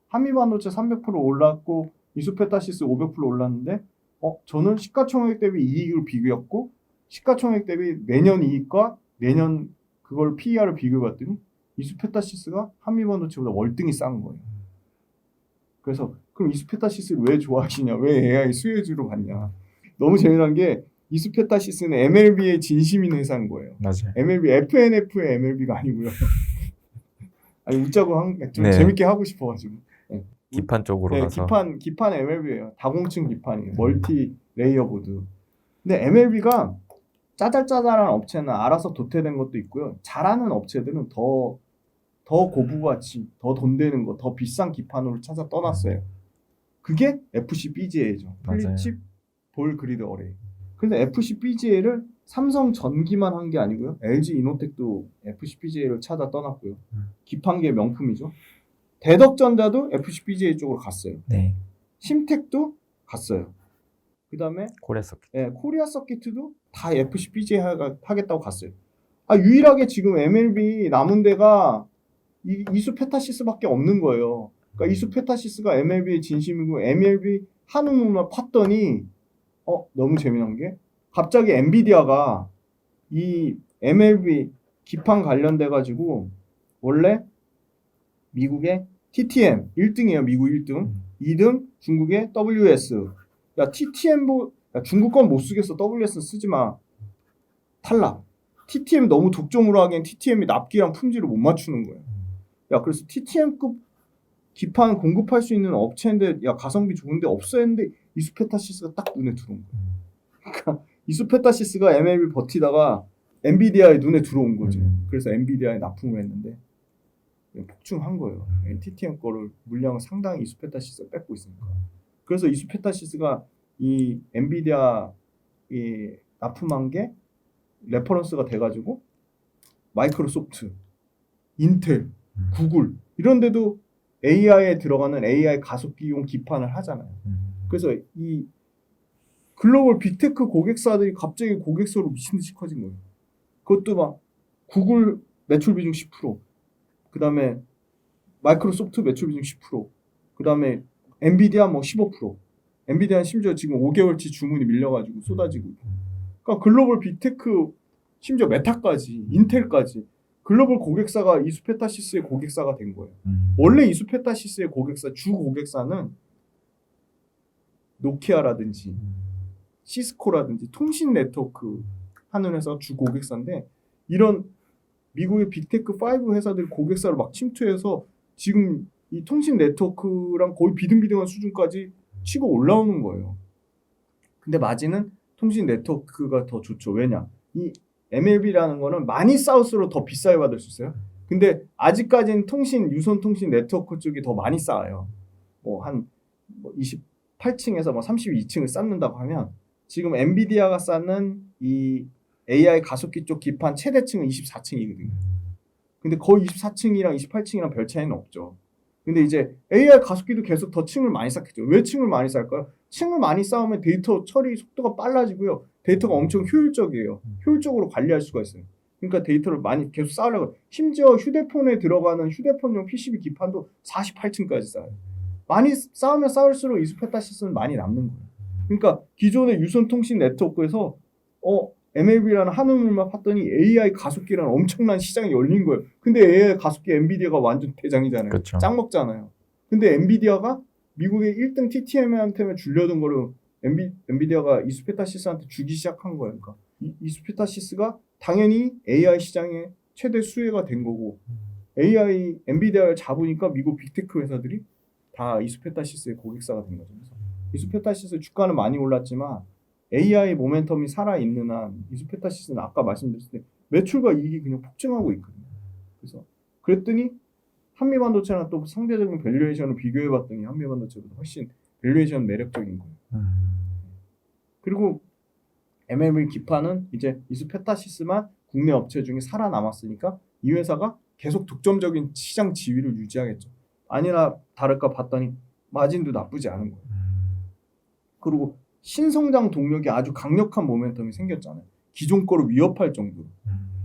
[SPEAKER 1] 한미반도체 300% 올랐고 이수페타시스 500% 올랐는데 저는 시가총액 대비 이익을 비교했고 시가총액 대비 내년 이익과 내년 그걸 PER을 비교해봤더니 이수페타시스가 한미반도체보다 월등히 싼 거예요. 그래서 그럼 이수페타시스를 왜 좋아하시냐? 왜 AI 수혜주로 봤냐? 너무 재미난 게 이수페타시스는 MLB의 진심인 회사인 거예요.
[SPEAKER 2] 맞아요.
[SPEAKER 1] MLB, FNF의 MLB가 아니고요. 아니 웃자고 좀
[SPEAKER 2] 네.
[SPEAKER 1] 재밌게 하고 싶어가지고. 네.
[SPEAKER 2] 기판 쪽으로
[SPEAKER 1] 네,
[SPEAKER 2] 가서.
[SPEAKER 1] 기판 MLB예요. 다공층 기판이에요. 멀티 레이어 보드. 근데 MLB가 짜잘짜잘한 업체는 알아서 도태된 것도 있고요. 잘하는 업체들은 더 고부가치, 더 돈 되는 거, 더 비싼 기판으로 찾아 떠났어요. 그게 FCBGA죠.
[SPEAKER 2] 맞아요.
[SPEAKER 1] 플립칩 볼 그리드 어레이. 근데 FCBGA를 삼성 전기만 한 게 아니고요. LG 이노텍도 FCBGA를 찾아 떠났고요. 기판계 명품이죠. 대덕전자도 FCBGA 쪽으로 갔어요.
[SPEAKER 2] 네.
[SPEAKER 1] 심텍도 갔어요. 그 다음에
[SPEAKER 2] 코리아 서킷.
[SPEAKER 1] 코리아 서키트도 다 FCBGA 하겠다고 갔어요. 유일하게 지금 MLB 남은 데가 이수페타시스밖에 없는 거예요. 그러니까 이수페타시스가 MLB의 진심이고 MLB 한우물만 팠더니 너무 재미난 게 갑자기 엔비디아가 이 MLB 기판 관련돼 가지고 원래 미국의 TTM 1등이에요. 미국 1등. 2등 중국의 WS. 야 TTM 중국 건 못 쓰겠어. WS 쓰지 마. 탈락. TTM 너무 독점으로 하기엔 TTM이 납기랑 품질을 못 맞추는 거예요. 야 그래서 TTM급 기판 공급할 수 있는 업체인데 야 가성비 좋은데 없어 했는데 이수페타시스가 딱 눈에 들어온 거예요. 그러니까 이수페타시스가 MLB 버티다가 엔비디아의 눈에 들어온 거지. 그래서 엔비디아에 납품을 했는데 폭증한 거예요. TTM 거를 물량을 상당히 이수페타시스가 뺏고 있으니까. 그래서 이수페타시스가 이 엔비디아 이 납품한 게 레퍼런스가 돼가지고 마이크로소프트, 인텔, 구글 이런 데도 AI에 들어가는 AI 가속기용 기판을 하잖아요. 그래서 이 글로벌 빅테크 고객사들이 갑자기 고객수로 미친 듯이 커진 거예요. 그것도 막 구글 매출 비중 10%, 그 다음에 마이크로소프트 매출 비중 10%, 그 다음에 엔비디아 뭐 15%. 엔비디아는 심지어 지금 5개월치 주문이 밀려가지고 쏟아지고 있고. 그러니까 글로벌 빅테크 심지어 메타까지 인텔까지 글로벌 고객사가 이수페타시스의 고객사가 된 거예요. 원래 이수페타시스의 고객사 주 고객사는 노키아라든지 시스코라든지 통신 네트워크 하는 회사가 주 고객사인데 이런 미국의 빅테크 5 회사들 고객사를 막 침투해서 지금 이 통신 네트워크랑 거의 비등비등한 수준까지 치고 올라오는 거예요. 근데 마진은 통신 네트워크가 더 좋죠. 왜냐? 이 MLB라는 거는 많이 쌓을수록 더 비싸게 받을 수 있어요. 근데 아직까지는 유선 통신 네트워크 쪽이 더 많이 쌓아요. 한 28층에서 32층을 쌓는다고 하면 지금 엔비디아가 쌓는 이 AI 가속기 쪽 기판 최대층은 24층이거든요. 근데 거의 24층이랑 28층이랑 별 차이는 없죠. 근데 이제 AI 가속기도 계속 더 층을 많이 쌓겠죠. 왜 층을 많이 쌓을까요? 층을 많이 쌓으면 데이터 처리 속도가 빨라지고요. 데이터가 엄청 효율적이에요. 효율적으로 관리할 수가 있어요. 그러니까 데이터를 많이 계속 쌓으려고. 심지어 휴대폰에 들어가는 휴대폰용 PCB 기판도 48층까지 쌓아요. 많이 쌓으면 쌓을수록 이수페타시스는 많이 남는 거예요. 그러니까 기존의 유선 통신 네트워크에서 MLB라는 한우물만 팠더니 AI 가속기라는 엄청난 시장이 열린 거예요. 근데 AI 가속기 엔비디아가 완전 대장이잖아요.
[SPEAKER 2] 그쵸.
[SPEAKER 1] 짱 먹잖아요. 근데 엔비디아가 미국의 1등 TTM한테만 줄려던 거를 엔비디아가 이수페타시스한테 주기 시작한 거예요. 그러니까 이수페타시스가 당연히 AI 시장의 최대 수혜가 된 거고 AI 엔비디아를 잡으니까 미국 빅테크 회사들이 다 이수페타시스의 고객사가 된 거죠. 그래서 이수페타시스 주가는 많이 올랐지만 AI 모멘텀이 살아있는 한 이수페타시스는 아까 말씀드렸을 때 매출과 이익이 그냥 폭증하고 있거든요. 그래서 그랬더니 한미반도체랑 또 상대적인 밸류에이션을 비교해봤더니 한미반도체보다 훨씬 밸류에이션 매력적인 거예요. 그리고 MLB 기판은 이제 이수페타시스만 국내 업체 중에 살아남았으니까 이 회사가 계속 독점적인 시장 지위를 유지하겠죠. 아니나 다를까 봤더니 마진도 나쁘지 않은 거예요. 그리고 신성장 동력이 아주 강력한 모멘텀이 생겼잖아요. 기존 거를 위협할 정도로.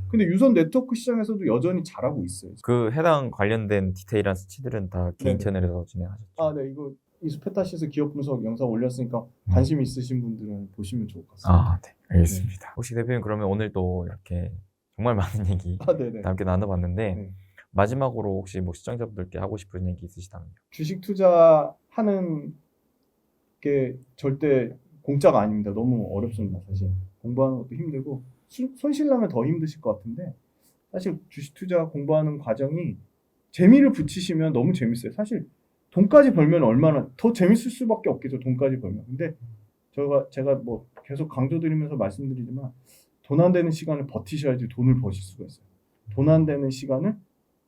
[SPEAKER 1] 근데 유선 네트워크 시장에서도 여전히 잘하고 있어요.
[SPEAKER 2] 그 해당 관련된 디테일한 수치들은 다 개인
[SPEAKER 1] 네네.
[SPEAKER 2] 채널에서 진행하셨죠.
[SPEAKER 1] 네, 이거 이수페타시스 기업 분석 영상 올렸으니까 관심 있으신 분들은 보시면 좋을 것 같습니다.
[SPEAKER 2] 네, 알겠습니다. 혹시 대표님 그러면 오늘 또 이렇게 정말 많은 얘기
[SPEAKER 1] 네네.
[SPEAKER 2] 함께 나눠봤는데
[SPEAKER 1] 네.
[SPEAKER 2] 마지막으로 혹시 뭐 시청자분들께 하고 싶은 얘기 있으시다면요?
[SPEAKER 1] 주식 투자하는 게 절대 공짜가 아닙니다. 너무 어렵습니다. 사실 공부하는 것도 힘들고 손실 나면 더 힘드실 것 같은데 사실 주식 투자 공부하는 과정이 재미를 붙이시면 너무 재밌어요. 사실 돈까지 벌면 얼마나 더 재밌을 수밖에 없겠죠. 돈까지 벌면. 근데 제가 뭐 계속 강조드리면서 말씀드리지만 돈 안 되는 시간을 버티셔야지 돈을 버실 수가 있어요. 돈 안 되는 시간을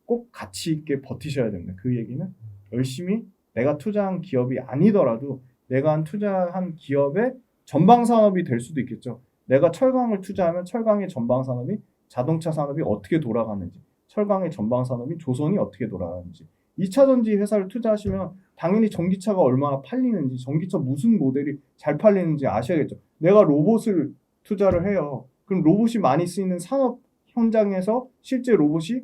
[SPEAKER 1] 꼭 가치 있게 버티셔야 됩니다. 그 얘기는 열심히 내가 투자한 기업이 아니더라도 내가 투자한 기업의 전방 산업이 될 수도 있겠죠. 내가 철강을 투자하면 철강의 전방 산업이 자동차 산업이 어떻게 돌아가는지, 철강의 전방 산업이 조선이 어떻게 돌아가는지, 2차 전지 회사를 투자하시면 당연히 전기차가 얼마나 팔리는지, 전기차 무슨 모델이 잘 팔리는지 아셔야겠죠. 내가 로봇을 투자를 해요. 그럼 로봇이 많이 쓰이는 산업 현장에서 실제 로봇이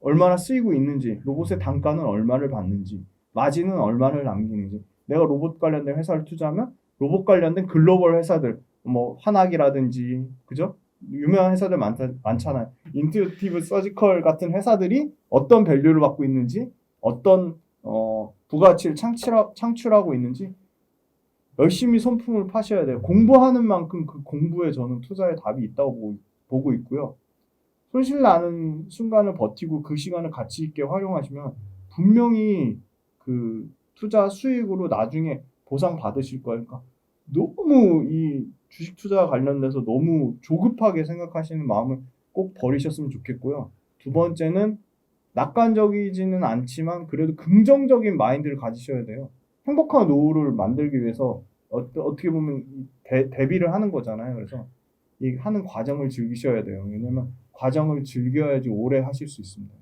[SPEAKER 1] 얼마나 쓰이고 있는지, 로봇의 단가는 얼마를 받는지, 마진은 얼마를 남기는지, 내가 로봇 관련된 회사를 투자하면 로봇 관련된 글로벌 회사들, 뭐 환학이라든지, 그죠? 유명한 회사들 많잖아요. 인투이티브 서지컬 같은 회사들이 어떤 밸류를 받고 있는지, 어떤 부가가치를 창출하고 있는지 열심히 손품을 파셔야 돼요. 공부하는 만큼 그 공부에 저는 투자의 답이 있다고 보고 있고요. 손실 나는 순간을 버티고 그 시간을 가치 있게 활용하시면 분명히 그 투자 수익으로 나중에 보상 받으실 거예요. 그러니까 너무 이 주식 투자 관련돼서 너무 조급하게 생각하시는 마음을 꼭 버리셨으면 좋겠고요. 두 번째는 낙관적이지는 않지만 그래도 긍정적인 마인드를 가지셔야 돼요. 행복한 노후를 만들기 위해서 어떻게 보면 대비를 하는 거잖아요. 그래서 이 하는 과정을 즐기셔야 돼요. 왜냐면 과정을 즐겨야지 오래 하실 수 있습니다.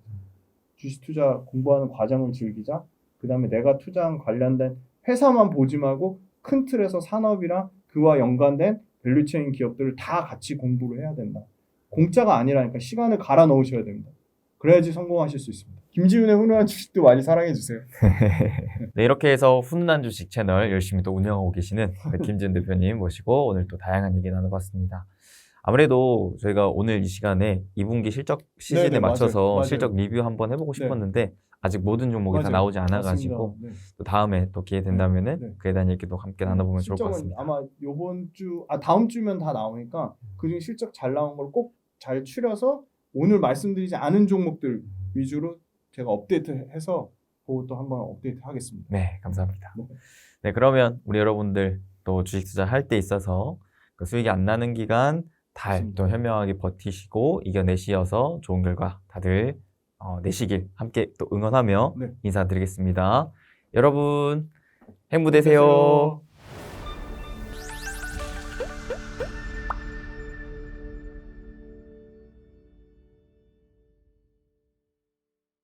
[SPEAKER 1] 주식 투자 공부하는 과정을 즐기자. 그 다음에 내가 투자한 관련된 회사만 보지 말고 큰 틀에서 산업이랑 그와 연관된 밸류체인 기업들을 다 같이 공부를 해야 된다. 공짜가 아니라니까 시간을 갈아 넣으셔야 됩니다. 그래야지 성공하실 수 있습니다. 김지훈의 훈훈한 주식도 많이 사랑해 주세요.
[SPEAKER 2] 네, 이렇게 해서 훈훈한 주식 채널 열심히 또 운영하고 계시는 김지훈 대표님 모시고 오늘 또 다양한 얘기 나눠봤습니다. 아무래도 저희가 오늘 이 시간에 2분기 실적 시즌에
[SPEAKER 1] 네네,
[SPEAKER 2] 맞춰서
[SPEAKER 1] 맞아요.
[SPEAKER 2] 실적 리뷰 한번 해보고 싶었는데 아직 모든 종목이 다
[SPEAKER 1] 맞아요.
[SPEAKER 2] 나오지 않아가지고
[SPEAKER 1] 네.
[SPEAKER 2] 또 다음에 또 기회 된다면은
[SPEAKER 1] 네.
[SPEAKER 2] 그에 대한 얘기도 함께 나눠보면 좋을 것
[SPEAKER 1] 실적은
[SPEAKER 2] 같습니다.
[SPEAKER 1] 아마 다음 주면 다 나오니까 그중에 실적 잘 나온 걸 꼭 잘 추려서 오늘 말씀드리지 않은 종목들 위주로 제가 업데이트해서 그거 또 한번 업데이트 하겠습니다.
[SPEAKER 2] 네, 감사합니다.
[SPEAKER 1] 네.
[SPEAKER 2] 네, 그러면 우리 여러분들 또 주식 투자할 때 있어서 그 수익이 안 나는 기간 잘 또 현명하게 버티시고 이겨내시어서 좋은 결과 다들 내시길 함께 또 응원하며
[SPEAKER 1] 네.
[SPEAKER 2] 인사드리겠습니다. 여러분 행복 되세요.